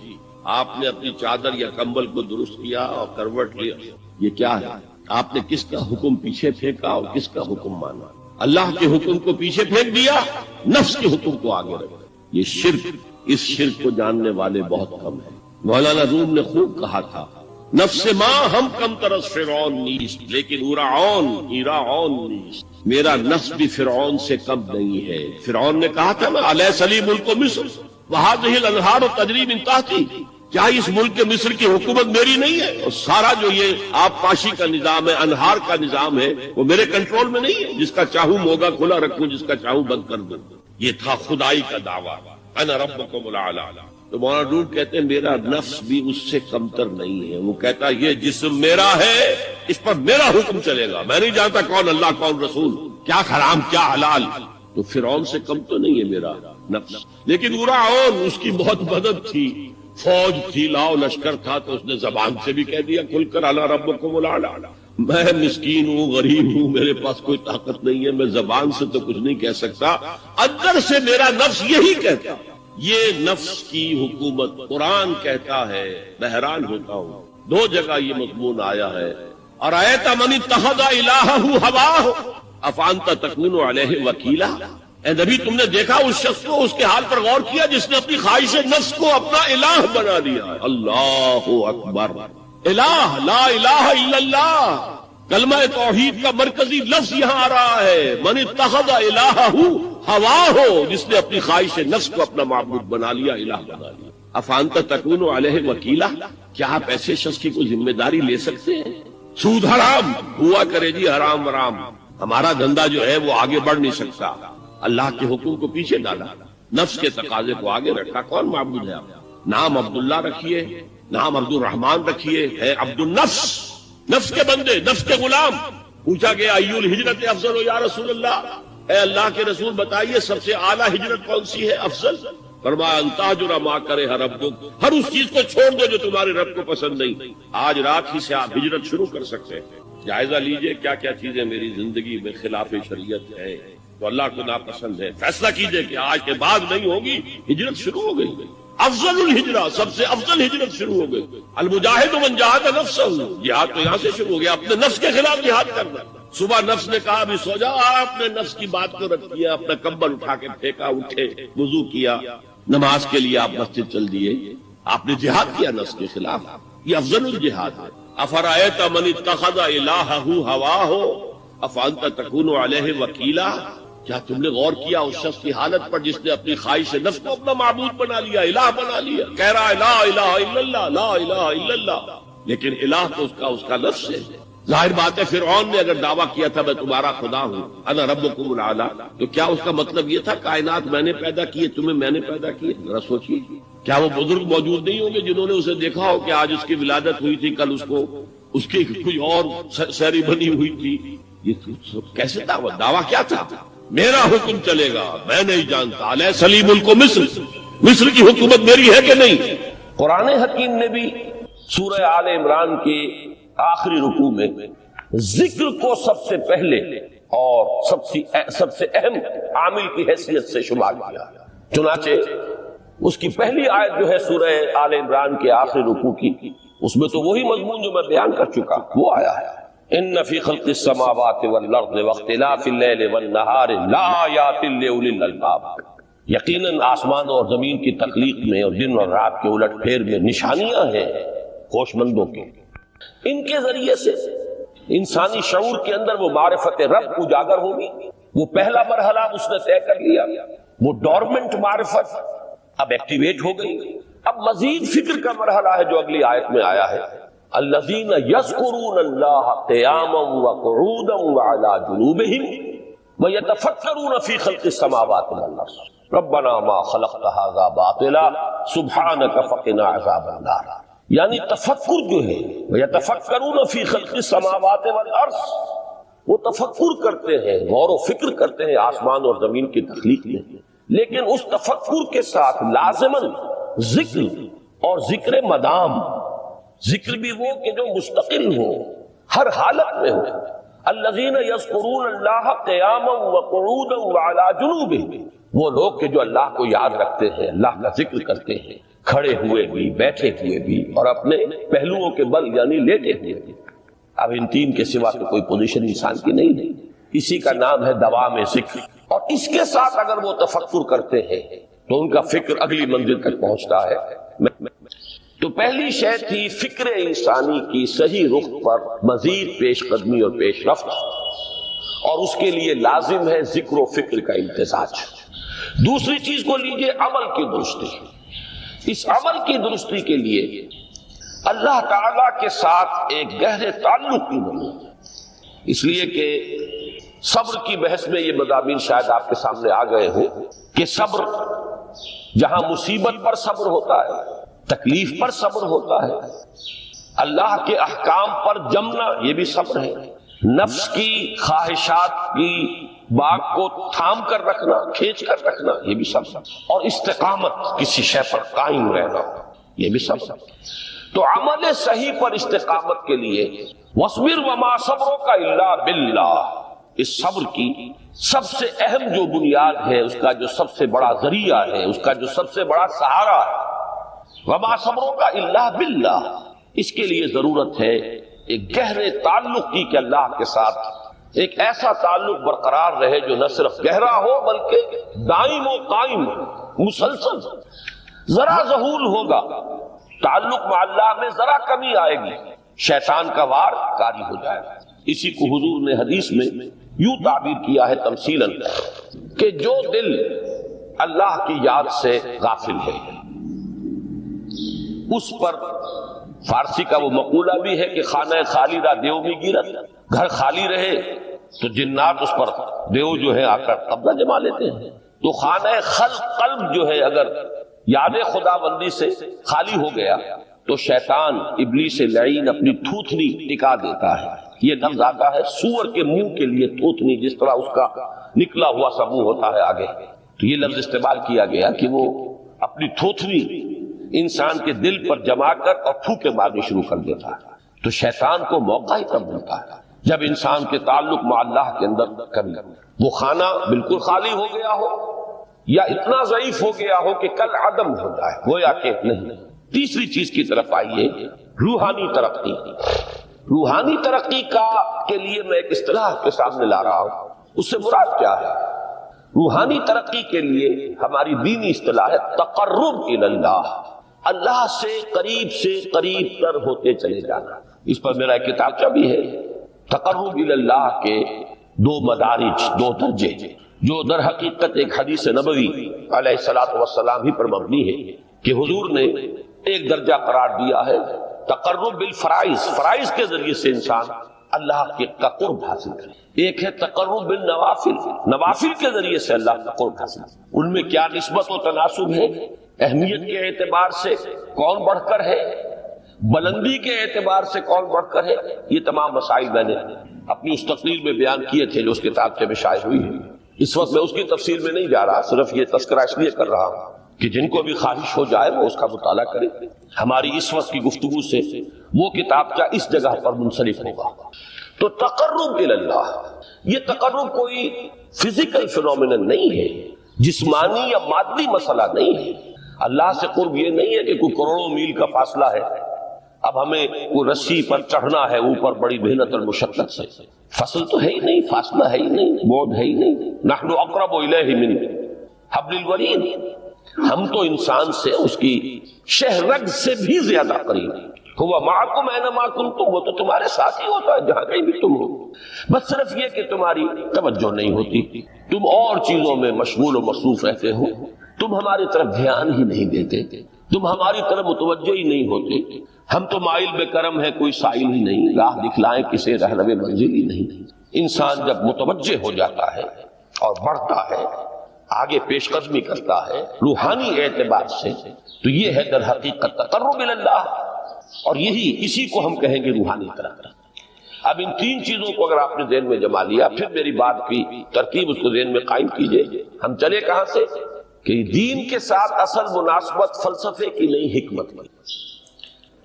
آپ نے اپنی چادر یا کمبل کو درست کیا اور کروٹ لیا، یہ کیا ہے؟ آپ نے کس کا حکم پیچھے پھینکا اور کس کا حکم مانا؟ اللہ کے حکم کو پیچھے پھینک دیا، نفس کے حکم کو آگے رکھا۔ یہ شرک، اس شرک کو جاننے والے بہت کم ہیں۔ مولانا روم نے خوب کہا تھا، نفس ماں ہم کم ترس فرعون نیست لیکن ایراعون نیست، میرا نفس بھی فرعون سے کم نہیں ہے۔ فرعون نے کہا تھا نا الیس لی ملک مصر وہذہ الانہار تجری من تحتی، کیا اس ملک مصر کی حکومت میری نہیں ہے؟ اور سارا جو یہ آب پاشی کا نظام ہے، انہار کا نظام ہے، وہ میرے کنٹرول میں نہیں ہے؟ جس کا چاہوں موگا کھلا رکھوں، جس کا چاہوں بند کر دوں۔ یہ تھا خدائی کا دعویٰ، انا ربکم الاعلی۔ تو مولانا روم کہتے ہیں میرا نفس بھی اس سے کمتر نہیں ہے۔ وہ کہتا یہ جسم میرا ہے، اس پر میرا حکم چلے گا، میں نہیں جانتا کون اللہ کون رسول، کیا حرام کیا حلال۔ تو فرعون سے کم تو نہیں ہے میرا نفس، لیکن ایراعون اس کی بہت مدد تھی، فوج تھی، لاؤ لشکر تھا، تو اس نے زبان سے بھی کہہ دیا کھل کر انا ربکم الاعلی۔ میں مسکین ہوں، غریب ہوں، میرے پاس کوئی طاقت نہیں ہے، میں زبان سے تو کچھ نہیں کہہ سکتا، اندر سے میرا نفس یہی کہتا۔ یہ نفس کی حکومت قرآن کہتا ہے، میں حیران ہوتا ہوں، دو جگہ یہ مضمون آیا ہے، ارأیت من اتخذ الہہ ہواہ افانت تکون علیہ وکیلا۔ اے نبی تم نے دیکھا اس شخص کو، اس کے حال پر غور کیا جس نے اپنی خواہش نفس کو اپنا الہ بنا لیا ہے۔ اللہ اکبر، الہ لا الہ الا اللہ، کلمہ توحید کا مرکزی لفظ یہاں آ رہا ہے، من اتخذ الہہ ہواہ، جس نے اپنی خواہش نفس کو اپنا معبود بنا لیا، الہ بنا لیا۔ افانت تکون علیہ وکیلا، کیا آپ ایسے شخص کی کوئی ذمہ داری لے سکتے ہیں؟ سود حرام ہوا کرے جی، حرام ورام، ہمارا دھندا جو ہے وہ آگے بڑھ نہیں سکتا۔ اللہ کے حکم کو پیچھے ڈالا، نفس کے تقاضے کو آگے رکھا۔ کون معبود ہے آپ؟ نام عبداللہ رکھیے، نام عبد الرحمان رکھیے، ہے عبد النفس، نفس کے بندے، نفس کے غلام۔ پوچھا گیا ایو الہجرت افضل ہو یا رسول اللہ، اے اللہ کے رسول بتائیے سب سے اعلیٰ ہجرت کون سی ہے، افضل؟ فرمایا ان تہجر ما کرہ ربک، ہر اس چیز کو چھوڑ دو جو تمہارے رب کو پسند نہیں۔ آج رات ہی سے آپ ہجرت شروع کر سکتے ہیں۔ جائزہ لیجئے کیا کیا چیزیں میری زندگی میں خلاف شریعت ہے، تو اللہ کو ناپسند ہے، فیصلہ کیجئے کہ آج کے بعد نہیں ہوگی، ہجرت شروع ہو گئی۔ افضل الہجرہ، سب سے افضل ہجرت شروع ہو گئی۔ المجاہد من جاہد نفسہ، جہاد تو یہاں سے شروع ہو گیا، اپنے نفس کے خلاف جہاد کرنا۔ صبح نفس نے کہا ابھی سو جاؤ، آپ نے نفس کی بات کو رد کیا، اپنا کمبل اٹھا کے پھینکا، اٹھے، وضو کیا، نماز کے لیے آپ مسجد چل دیے، آپ نے جہاد کیا نفس کے خلاف۔ یہ افضل الجہاد ہے۔ افرأیت من اتخذ الہہ ہواہ افانت تکون علیہ وکیلا، کیا تم نے غور کیا اس شخص کی حالت پر جس نے اپنی خواہش نفس کو اپنا معبود بنا لیا، الہ بنا لیا، کہہ رہا ہے لا الہ الا اللہ، لا الہ الا اللہ، لیکن الہ تو اس کا لفظ ہے۔ ظاہر بات ہے فرعون نے اگر دعویٰ کیا تھا میں تمہارا خدا ہوں، انا ربکم الاعلی، تو کیا اس کا مطلب یہ تھا کائنات میں نے پیدا کی ہے، تمہیں میں نے پیدا کی ہے؟ ذرا سوچیے، کیا وہ بزرگ موجود نہیں ہوں گے جنہوں نے اسے دیکھا ہو کہ آج اس کی ولادت ہوئی تھی، کل اس کی کوئی اور سیری بنی ہوئی تھی؟ یہ کیسے دعویٰ کیا تھا؟ میرا حکم چلے گا، میں نہیں جانتا، الیس لی ملک مصر، مصر کی حکومت میری ہے کہ نہیں؟ قرآن حکیم نے بھی سورہ آل عمران کے آخری رکوع میں ذکر کو سب سے پہلے اور سب سے اہم عامل کی حیثیت سے شمار کیا۔ چنانچہ اس کی پہلی آیت جو ہے سورہ آل عمران کے آخری رکوع کی، اس میں تو وہی مضمون جو میں بیان کر چکا وہ آیا ہے، ان فی خلق السماوات والارض واختلاف اللیل والنہار لآیات لأولی الالباب، یقیناً آسمان اور زمین کی تخلیق میں اور دن اور رات کے الٹ پھیر میں نشانیاں ہیں ہوش مندوں کے۔ ان کے ذریعے سے انسانی شعور کے اندر وہ معرفت رب اجاگر ہوگی۔ وہ پہلا مرحلہ اس نے طے کر لیا، وہ ڈورمنٹ معرفت اب ایکٹیویٹ ہو گئی۔ اب مزید فکر کا مرحلہ ہے جو اگلی آیت میں آیا ہے، الذین یذکرون اللہ قیاما وقعودا وعلی جنوبہم ویتفکرون فی خلق السماوات والارض ربنا ما خلقت ھذا باطلا سبحانک فقنا عذاب النار۔ یعنی تفکر جو ہے ویتفکرون فی خلق السماوات والارض، وہ تفکر کرتے ہیں، غور و فکر کرتے ہیں آسمان اور زمین کی تخلیق میں، لیکن اس تفکر کے ساتھ لازماً ذکر اور ذکر مدام، ذکر بھی وہ کہ جو مستقل ہو، ہر حالت میں ہو. الذین یذکرون اللہ قیاما وقعودا وعلی جنوبہم، وہ لوگ کہ جو اللہ کو یاد رکھتے ہیں، اللہ کا ذکر کرتے ہیں، کھڑے ہوئے بھی، بیٹھے ہوئے بھی، اور اپنے پہلوؤں کے بل یعنی لیٹے ہوئے بھی. اب ان تین کے سوا تو کوئی پوزیشن انسان کی نہیں ہے. اسی کا نام ہے دوام ذکر. اور اس کے ساتھ اگر وہ تفکر کرتے ہیں تو ان کا فکر اگلی منزل تک پہنچتا ہے. تو پہلی شے تھی فکر انسانی کی صحیح رخ پر مزید پیش قدمی اور پیش رفت، اور اس کے لیے لازم ہے ذکر و فکر کا امتزاج. دوسری چیز کو لیجئے عمل کی درستی. اس عمل کی درستی کے لیے اللہ تعالی کے ساتھ ایک گہرے تعلق کی ضرورت ہے. اس لیے کہ صبر کی بحث میں یہ مضامین شاید آپ کے سامنے آ گئے ہوں کہ صبر، جہاں مصیبت پر صبر ہوتا ہے، تکلیف پر صبر ہوتا ہے، اللہ کے احکام پر جمنا یہ بھی صبر ہے، نفس کی خواہشات کی باغ کو تھام کر رکھنا، کھینچ کر رکھنا یہ بھی صبر، اور استقامت کسی شے پر قائم رہنا یہ بھی صبر. تو عمل صحیح پر استقامت کے لیے وَاصْبِرْ وَمَا صَبْرُكَ إِلَّا بِاللَّهِ، اس صبر کی سب سے اہم جو بنیاد ہے، اس کا جو سب سے بڑا ذریعہ ہے، اس کا جو سب سے بڑا سہارا ہے، وَمَا صَبْرُكَ إِلَّا بِاللَّهِ، اس کے لیے ضرورت ہے ایک گہرے تعلق کی کہ اللہ کے ساتھ ایک ایسا تعلق برقرار رہے جو نہ صرف گہرا ہو بلکہ دائم و قائم مسلسل. ذرا ظہول ہوگا تعلق مع اللہ میں، ذرا کمی آئے گی، شیطان کا وار کاری ہو جائے گا. اسی کو حضور نے حدیث میں یوں تعبیر کیا ہے تمثیلاً کہ جو دل اللہ کی یاد سے غافل ہے اس پر، فارسی کا وہ مقولہ بھی ہے کہ خانہ خالی را دیو میں گیرت، گھر خالی رہے تو جنات اس پر دیو جو ہے آ کر قبضہ جما لیتے ہیں. تو خانہ قلب جو ہے اگر یاد خدا بندی سے خالی ہو گیا تو شیطان ابلیس لعین اپنی تھوتنی ٹکا دیتا ہے. یہ لفظ آتا ہے سور کے منہ کے لیے تھوتنی، جس طرح اس کا نکلا ہوا سا منہ ہوتا ہے آگے، تو یہ لفظ استعمال کیا گیا کہ وہ اپنی تھوتنی انسان کے دل پر جما کر اور پھوکے مارنی شروع کر دیتا ہے. تو شیطان کو موقع ہی تب ملتا ہے جب انسان کے تعلق مع اللہ کے اندر کمی، وہ خانہ بالکل خالی ہو گیا ہو یا اتنا ضعیف ہو گیا ہو کہ کل عدم ہو جائے، گویا کہ نہیں. تیسری چیز کی طرف آئیے، روحانی ترقی. روحانی ترقی کے لیے میں ایک اصطلاح کے سامنے لا رہا ہوں. اس سے مراد کیا ہے؟ روحانی ترقی کے لیے ہماری دینی اصطلاح ہے تقرب الی اللہ، اللہ سے قریب تر ہوتے چلے جانا. اس پر میرا ایک کتابچہ بھی ہے. تقرب الی اللہ کے دو مدارج، دو درجے، جو در حقیقت ایک حدیث نبوی علیہ الصلوۃ والسلام ہی پر مبنی ہے کہ حضور نے ایک درجہ قرار دیا ہے تقرب بالفرائض، فرائض کے ذریعے سے انسان اللہ کا قرب حاصل کرے. ایک ہے تقرب بالنوافل، نوافل کے ذریعے سے اللہ کا قرب حاصل کرے. ان میں کیا نسبت و تناسب ہے، اہمیت کے اعتبار سے کون بڑھ کر ہے، بلندی کے اعتبار سے کون بڑھ کر ہے، یہ تمام مسائل میں نے اپنی اس تقریر میں بیان کیے تھے جو اس کتاب میں شائع ہوئی ہے. اس وقت میں اس کی تفصیل میں نہیں جا رہا، صرف یہ تذکرہ اس لیے کر رہا ہوں کہ جن کو بھی خواہش ہو جائے وہ اس کا مطالعہ کرے. ہماری اس وقت کی گفتگو سے وہ کتابچہ اس جگہ پر منسلک ہوگا. تو تقرب الی اللہ، یہ تقرب کوئی فزیکل فینومینن نہیں ہے، جسمانی یا مادی مسئلہ نہیں ہے. اللہ سے قرب یہ نہیں ہے کہ کوئی کروڑوں میل کا فاصلہ ہے، اب ہمیں کوئی رسی پر چڑھنا ہے اوپر بڑی محنت اور مشقت سے. فصل تو ہے ہی نہیں، فاصلہ ہے ہی نہیں، بعد ہے ہی نہیں. نحن اقرب الیہ من حبل الورید، ہم تو انسان سے اس کی شہرگ سے بھی زیادہ قریب. ہوا معکم اینما کنتم، وہ تو تمہارے ساتھ ہی ہوتا ہے جہاں کہیں بھی تم ہو. بس صرف یہ کہ تمہاری توجہ نہیں ہوتی، تم اور چیزوں میں مشغول و مصروف رہتے ہو، تم ہماری طرف دھیان ہی نہیں دیتے، تم ہماری طرف متوجہ ہی نہیں ہوتے. ہم تو مائل بے کرم ہے، کوئی سائل ہی نہیں، راہ دکھلائیں کسے رہنو منزل ہی نہیں. انسان جب متوجہ ہو جاتا ہے اور بڑھتا ہے، آگے پیش قدمی کرتا ہے روحانی اعتبار سے، تو یہ ہے در حقیقت تقرب الی اللہ، اور اسی کو ہم کہیں گے روحانی ترقی. اب ان تین چیزوں کو اگر آپ نے ذہن میں جما لیا، پھر میری بات کی ترتیب اس کو ذہن میں قائم کیجئے. ہم چلے کہاں سے؟ کہ دین کے ساتھ اصل مناسبت فلسفے کی نہیں، حکمت کی۔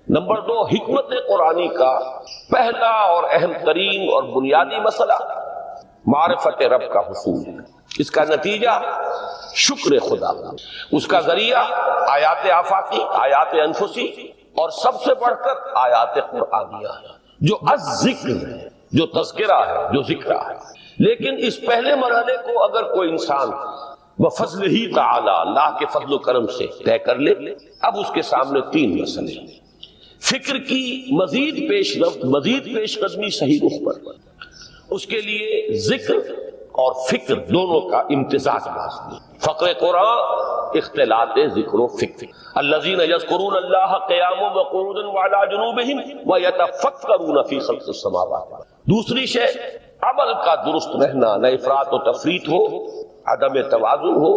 نمبر 2، حکمت قرآنی کا پہلا اور اہم ترین اور بنیادی مسئلہ معرفت رب کا حصول ہے، اس کا نتیجہ شکر خدا، اس کا ذریعہ آیات آفاقی، آیات انفسی، اور سب سے بڑھ کر آیات قرآنیہ جو الذکر ہے، جو تذکرہ ہے، جو ذکر ہے۔ لیکن اس پہلے مرحلے کو اگر کوئی انسان بفضل ہی تعالی، اللہ کے فضل و کرم سے طے کر لے، اب اس کے سامنے 3 مسئلے ہیں۔ فکر کی مزید پیش رفت، مزید پیش قدمی صحیح رخ پر، اس کے لیے ذکر اور فکر دونوں کا امتزاج لازمی۔ فقر قرآن اختلاط ذکر و فکر۔ الذین یذکرون اللہ قیاما وقعودا وعلی جنوبہم ویتفکرون فی خلق السماوات۔ دوسری شے عمل کا درست رہنا، نہ افراط و تفریط ہو، عدم توازن ہو،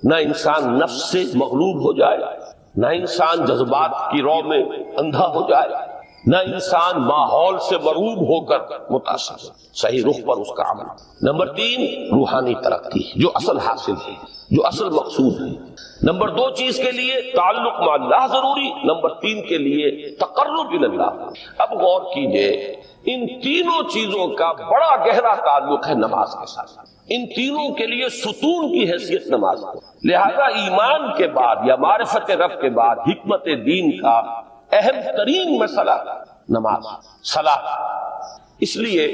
نہ انسان نفس سے مغلوب ہو جائے، نہ انسان جذبات کی رو میں اندھا ہو جائے، نہ انسان ماحول سے مرعوب ہو کر متاثر ہو، صحیح رخ پر اس کا عمل۔ نمبر 3، روحانی ترقی، جو اصل حاصل ہے، جو اصل مقصود ہے۔ نمبر 2 چیز کے لیے تعلق مع اللہ ضروری، نمبر 3 کے لیے تقرب الی اللہ۔ اب غور کیجئے، ان تینوں چیزوں کا بڑا گہرا تعلق ہے نماز کے ساتھ، ان تینوں کے لیے ستون کی حیثیت نماز ہے۔ لہذا ایمان کے بعد یا معرفت رب کے بعد حکمت دین کا اہم ترین مسئلہ نماز، صلاۃ، اس لیے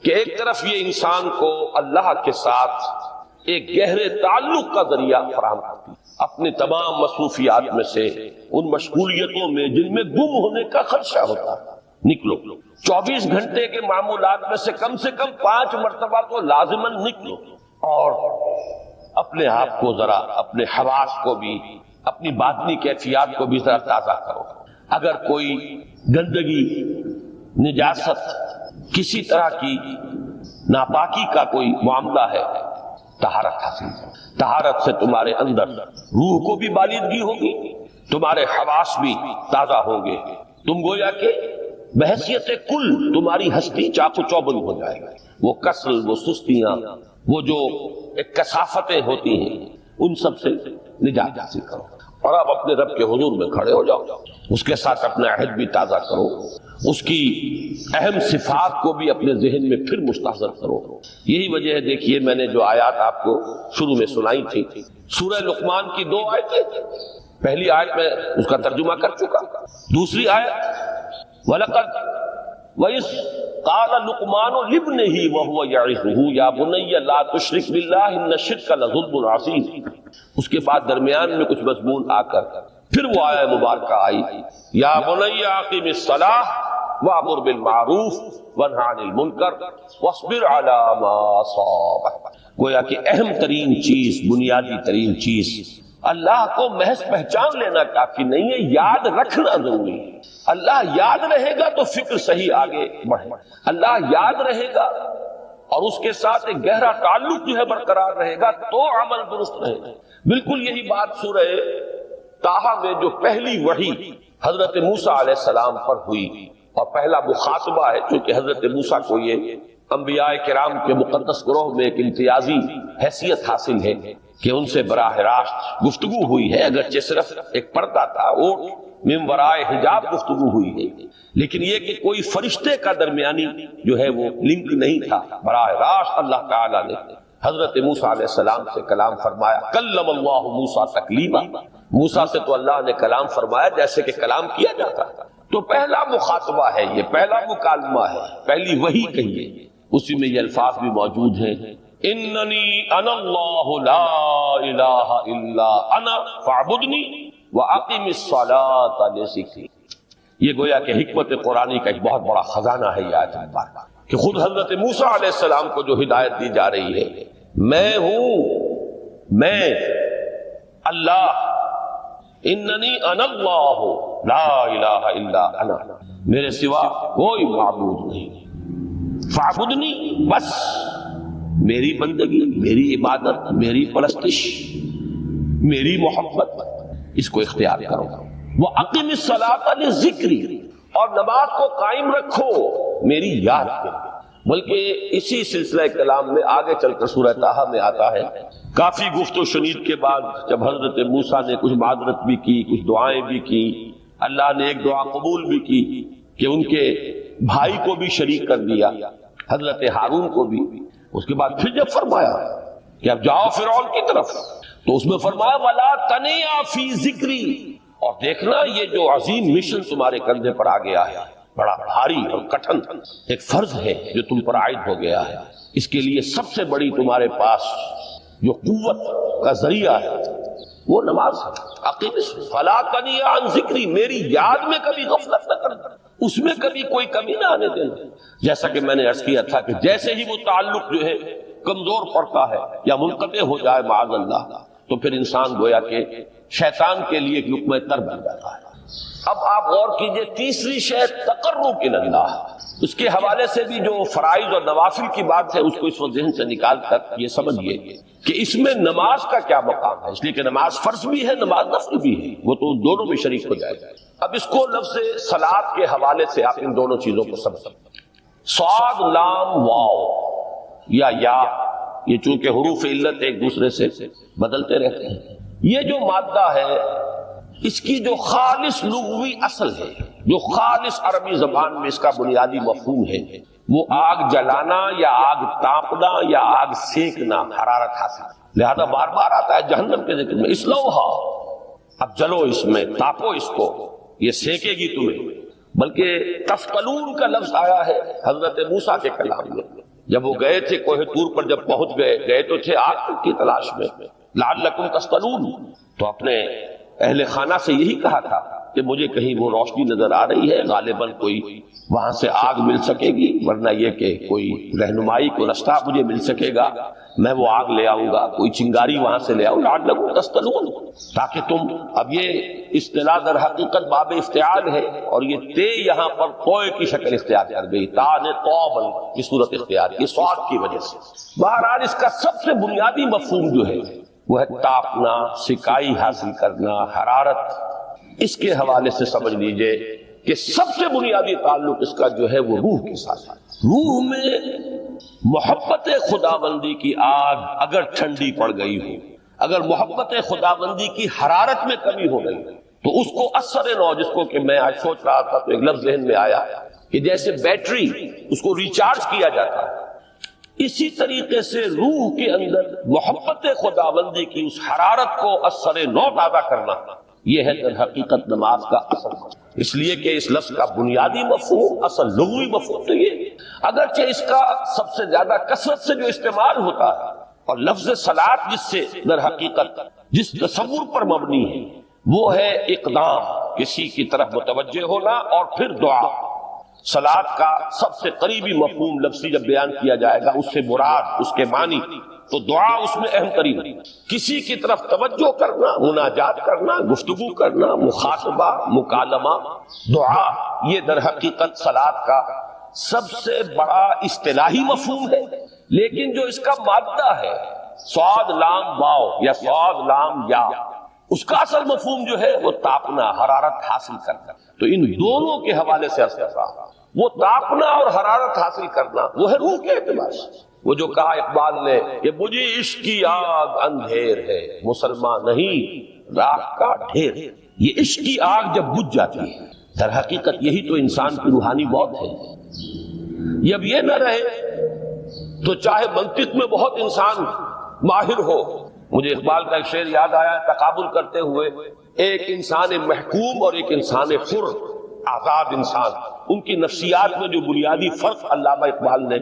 کہ ایک طرف یہ انسان کو اللہ کے ساتھ ایک گہرے تعلق کا ذریعہ فراہم کرتی، اپنے تمام مصروفیات میں سے ان مشغولیتوں میں جن میں گم ہونے کا خدشہ ہوتا ہے نکلو۔ 24 گھنٹے کے معمولات میں سے کم 5 مرتبہ تو لازماً نکلو، اور اپنے آپ کو ذرا، اپنے حواس کو بھی، اپنی باطنی کیفیات کو بھی ذرا تازہ کرو۔ اگر کوئی گندگی، نجاست، کسی طرح کی ناپاکی کا کوئی معاملہ ہے، طہارت حاصل کرو۔ طہارت سے تمہارے اندر روح کو بھی بالیدگی ہوگی، تمہارے حواس بھی تازہ ہوں گے، تم گویا کہ بحیثیت کل تمہاری ہستی چاقو چوبند ہو جائے گی۔ وہ کسل، وہ سستیاں، وہ جو ایک کثافتیں ہوتی ہیں، ان سب سے نجات حاصل کرو، اور آپ اپنے رب کے حضور میں کھڑے ہو جاؤ، اس کے ساتھ اپنا عہد بھی تازہ کرو، اس کی اہم صفات کو بھی اپنے ذہن میں پھر مستحضر کرو۔ یہی وجہ ہے، دیکھیے میں نے جو آیات آپ کو شروع میں سنائی تھی، سورہ لقمان کی 2 آیتیں، پہلی آیت میں اس کا ترجمہ کر چکا، دوسری آیت وَلَقَدْ وَإِذْ قَالَ لُقْمَانُ لِابْنِهِ وَهُوَ يَعِظُهُ يَا بُنَيَّ لَا تُشْرِكْ بِاللَّهِ إِنَّ الشِّرْكَ لَظُلْمٌ عَظِيمٌ۔ اس کے بعد درمیان میں کچھ مضمون آ کر پھر وہ آیہ مبارکہ آئی، یا بنی اقم الصلاۃ وامر بالمعروف وانہی عن المنکر واصبر علی ما اصابک۔ گویا کہ اہم ترین چیز، بنیادی ترین چیز، اللہ کو محض پہچان لینا کافی نہیں ہے، یاد رکھنا ضروری ہے۔ اللہ یاد رہے گا تو فکر صحیح آگے بڑھے، اللہ یاد رہے گا اور اس کے ساتھ ایک گہرا تعلق جو ہے برقرار رہے گا تو عمل درست رہے گا۔ بالکل یہی بات سورہ طٰہٰ میں جو پہلی وحی حضرت موسیٰ علیہ السلام پر ہوئی، اور پہلا مخاطبہ ہے، چونکہ حضرت موسیٰ کو یہ انبیاء کرام کے مقدس گروہ میں ایک امتیازی حیثیت حاصل ہے کہ ان سے براہ راست گفتگو ہوئی ہے، اگرچہ صرف ایک پردہ تھا، اور من ورائے حجاب گفتگو ہوئی ہے، لیکن یہ کہ کوئی فرشتے کا درمیانی جو ہے وہ لنک نہیں تھا، براہ راست اللہ تعالیٰ نے حضرت موسیٰ علیہ السلام سے کلام فرمایا۔ کلم اللہ موسیٰ تکلیما، موسیٰ سے تو اللہ نے کلام فرمایا جیسے کہ کلام کیا جاتا تھا۔ تو پہلا مخاطبہ ہے، یہ پہلا مکالمہ ہے، پہلی وحی کہیے، اسی میں یہ الفاظ بھی موجود ہیں، اننی انا اللہ لا الہ الا انا فاعبدنی واقم الصلاۃ لذکری۔ یہ گویا کہ حکمت قرآنی کا ایک بہت بڑا خزانہ ہے یہ آیت مبارکہ، کہ خود حضرت موسیٰ علیہ السلام کو جو ہدایت دی جا رہی ہے، میں ہوں، میں اللہ، اننی انا اللہ لا الہ الا انا، میرے سوا کوئی معبود نہیں، فاعبدنی، بس میری بندگی، میری عبادت، میری پرستش، میری محبت، اس کو اختیار کرو۔ وَأَقِمِ الصَّلَاةَ لِذِكْرِي، اور نماز کو قائم رکھو میری یاد کے لیے۔ بلکہ اسی سلسلہ کلام میں آگے چل کر سورہ طٰہٰ میں آتا ہے، کافی گفت و شنید کے بعد جب حضرت موسیٰ نے کچھ معذرت بھی کی، کچھ دعائیں بھی کی، اللہ نے ایک دعا قبول بھی کی کہ ان کے بھائی کو بھی شریک کر دیا، حضرت ہارون کو بھی۔ اس کے بعد پھر جب فرمایا کہ اب جاؤ فرعون کی طرف، تو اس میں فرمایا وَلَا تَنِعَ فِي ذِکْرِی، اور دیکھنا یہ جو عظیم مشن تمہارے کندھے پر آ گیا ہے، بڑا بھاری اور کٹھن ایک فرض ہے جو تم پر عائد ہو گیا ہے، اس کے لیے سب سے بڑی تمہارے پاس جو قوت کا ذریعہ ہے وہ نماز ہے۔ فَلَا تَنِعَ عَنْ ذِکْرِی، میری یاد میں کبھی غفلت نہ کرنا، اس میں کبھی کوئی کمی نہ آنے دینا۔ جیسا کہ میں نے عرض کیا تھا کہ جیسے ہی وہ تعلق جو ہے کمزور پڑتا ہے یا منقطع ہو جائے معاذ اللہ، تو پھر انسان گویا کہ شیطان کے لیے ایک لقمہ تر بن جاتا ہے۔ اب آپ غور کیجئے، تیسری شے تقرب الی اللہ، اس کے حوالے سے بھی جو فرائض اور نوافل کی بات ہے اس کو اس وقت ذہن سے نکال کر یہ سمجھیے کہ اس میں نماز کا کیا مقام ہے، اس لیے کہ نماز فرض بھی ہے، نماز نفل بھی ہے، وہ تو دونوں میں شریک ہو جائے گا۔ اب اس کو لفظ صلاۃ کے حوالے سے آپ ان دونوں چیزوں کو سمجھیں۔ صاد لام واو یا یہ چونکہ حروف علت ایک دوسرے سے بدلتے رہتے ہیں، یہ جو مادہ ہے اس کی جو خالص لغوی اصل ہے، جو خالص عربی زبان میں اس کا بنیادی مفہوم ہے، وہ آگ جلانا یا آگ تاپنا یا آگ سینکنا، حرارت حاصل۔ لہذا بار بار آتا ہے جہنم کے ذکر میں اسلوہا، اب جلو اس میں، تاپو اس کو، یہ سینکے گی تمہیں۔ بلکہ تفقلون کا لفظ آیا ہے حضرت موسیٰ کے کلام میں، جب وہ گئے تھے کوہ طور پر، جب پہنچ گئے تو تھے آگ کی تلاش میں، لعلکم تسقلون، تو اپنے اہل خانہ سے یہی کہا تھا کہ مجھے کہیں وہ روشنی نظر آ رہی ہے، غالباً کوئی وہاں سے آگ مل سکے گی، ورنہ یہ کہ کوئی رہنمائی کو رستہ مجھے مل سکے گا، میں وہ آگ لے آؤں گا، کوئی چنگاری وہاں سے لے آؤں، لعلکم تسقلون، تاکہ تم، اب یہ اصطلاح در حقیقت باب افتعال ہے، اور یہ تے یہاں پر توئے کی شکل اختیار کر گئی، تا نے توبل کی صورت اختیار کی صاد کی وجہ سے۔ بہرحال اس کا سب سے بنیادی مفہوم جو ہے وہ ہے تاپنا، سکائی حاصل کرنا، حرارت۔ اس کے حوالے سے سمجھ لیجئے کہ سب سے بنیادی تعلق اس کا جو ہے وہ روح کے ساتھ ہے۔ روح میں محبت خداوندی کی آگ اگر ٹھنڈی پڑ گئی ہو، اگر محبت خداوندی کی حرارت میں کمی ہو گئی تو اس کو اثر نو، جس کو کہ میں آج سوچ رہا تھا تو ایک لفظ ذہن میں آیا کہ جیسے بیٹری اس کو ریچارج کیا جاتا ہے، اسی طریقے سے روح کے اندر محبت خداوندی کی اس حرارت کو اثر نو تازہ کرنا، یہ ہے در حقیقت نماز کا اصل مفہوم۔ اس لیے کہ اس لفظ کا بنیادی مفہوم، اصل لغوی مفہوم تو یہ، اگرچہ اس کا سب سے زیادہ کثرت سے جو استعمال ہوتا ہے، اور لفظ صلاۃ جس سے در حقیقت جس تصور پر مبنی ہے وہ ہے اقدام، کسی کی طرف متوجہ ہونا اور پھر دعا۔ صلاۃ کا سب سے قریبی مفہوم لفظی جب بیان کیا جائے گا، اس سے مراد، اس کے معنی، تو دعا اس میں اہم ترین، کسی کی طرف توجہ کرنا، مناجات کرنا، گفتگو کرنا، مخاطبہ، مکالمہ، دعا، یہ در حقیقت صلاۃ کا سب سے بڑا اصطلاحی مفہوم ہے۔ لیکن جو اس کا مادہ ہے صاد لام واو یا صاد لام یا، اس کا اصل مفہوم جو ہے وہ تاپنا، حرارت حاصل کرنا۔ تو ان دونوں کے حوالے سے عرض کر رہا ہوں، وہ تاپنا اور حرارت حاصل کرنا وہ ہے روح کے اعتبار سے۔ وہ جو کہا اقبال نے کہ مجھے عشق کی آگ اندھیر ہے، مسلمان نہیں راکھ کا ڈھیر، یہ عشق کی آگ جب بجھ جاتی ہے، در حقیقت یہی تو انسان کی روحانی موت ہے۔ جب یہ نہ رہے تو چاہے منطق میں بہت انسان ماہر ہو، مجھے اقبال کا ایک شعر یاد آیا تقابل کرتے ہوئے، ایک انسان محکوم اور ایک انسان حر، آزاد انسان، ان کی نفسیات میں جو بنیادی فرق علامہ اقبال نے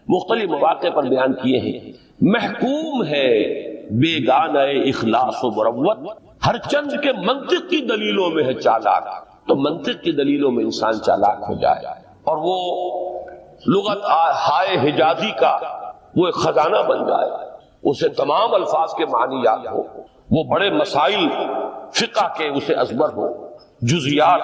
مختلف مواقع پر بیان کیے ہیں۔ محکوم ہے بیگانہ اخلاص و مروت، ہر چند کے منطق کی دلیلوں میں ہے چالاک، تو منطق کی دلیلوں میں انسان چالاک ہو جائے اور وہ لغت ہائے حجازی کا وہ ایک خزانہ بن جائے، اسے تمام الفاظ کے معنی یاد ہو، وہ بڑے مسائل فقہ کے اسے ازبر ہو، جزیات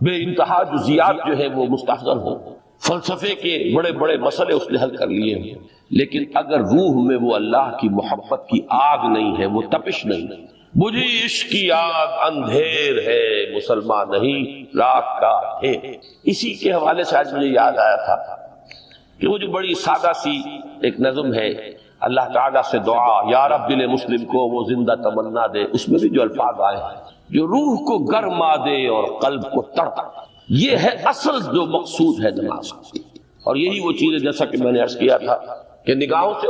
بے انتہا جزیات جو ہے وہ مستحضر ہو، فلسفے کے بڑے بڑے مسئلے اس نے حل کر لیے ہیں، لیکن اگر روح میں وہ اللہ کی محبت کی آگ نہیں ہے، وہ تپش نہیں، مجھے عشق کی آگ اندھیر ہے، مسلمان نہیں راکھ کا ڈھیر۔ اسی کے حوالے سے آج مجھے یاد آیا تھا کہ وہ جو بڑی سادہ سی ایک نظم ہے، اللہ تعالیٰ سے دعا یا رب دل مسلم کو وہ زندہ تمنا دے، اس میں بھی جو الفاظ آئے ہیں جو روح کو گرما دے اور قلب کو تڑپا، یہ ہے اصل جو مقصود ہے نماز کی۔ اور یہی وہ چیز ہے جیسا کہ میں نے عرض کیا تھا کہ نگاہوں سے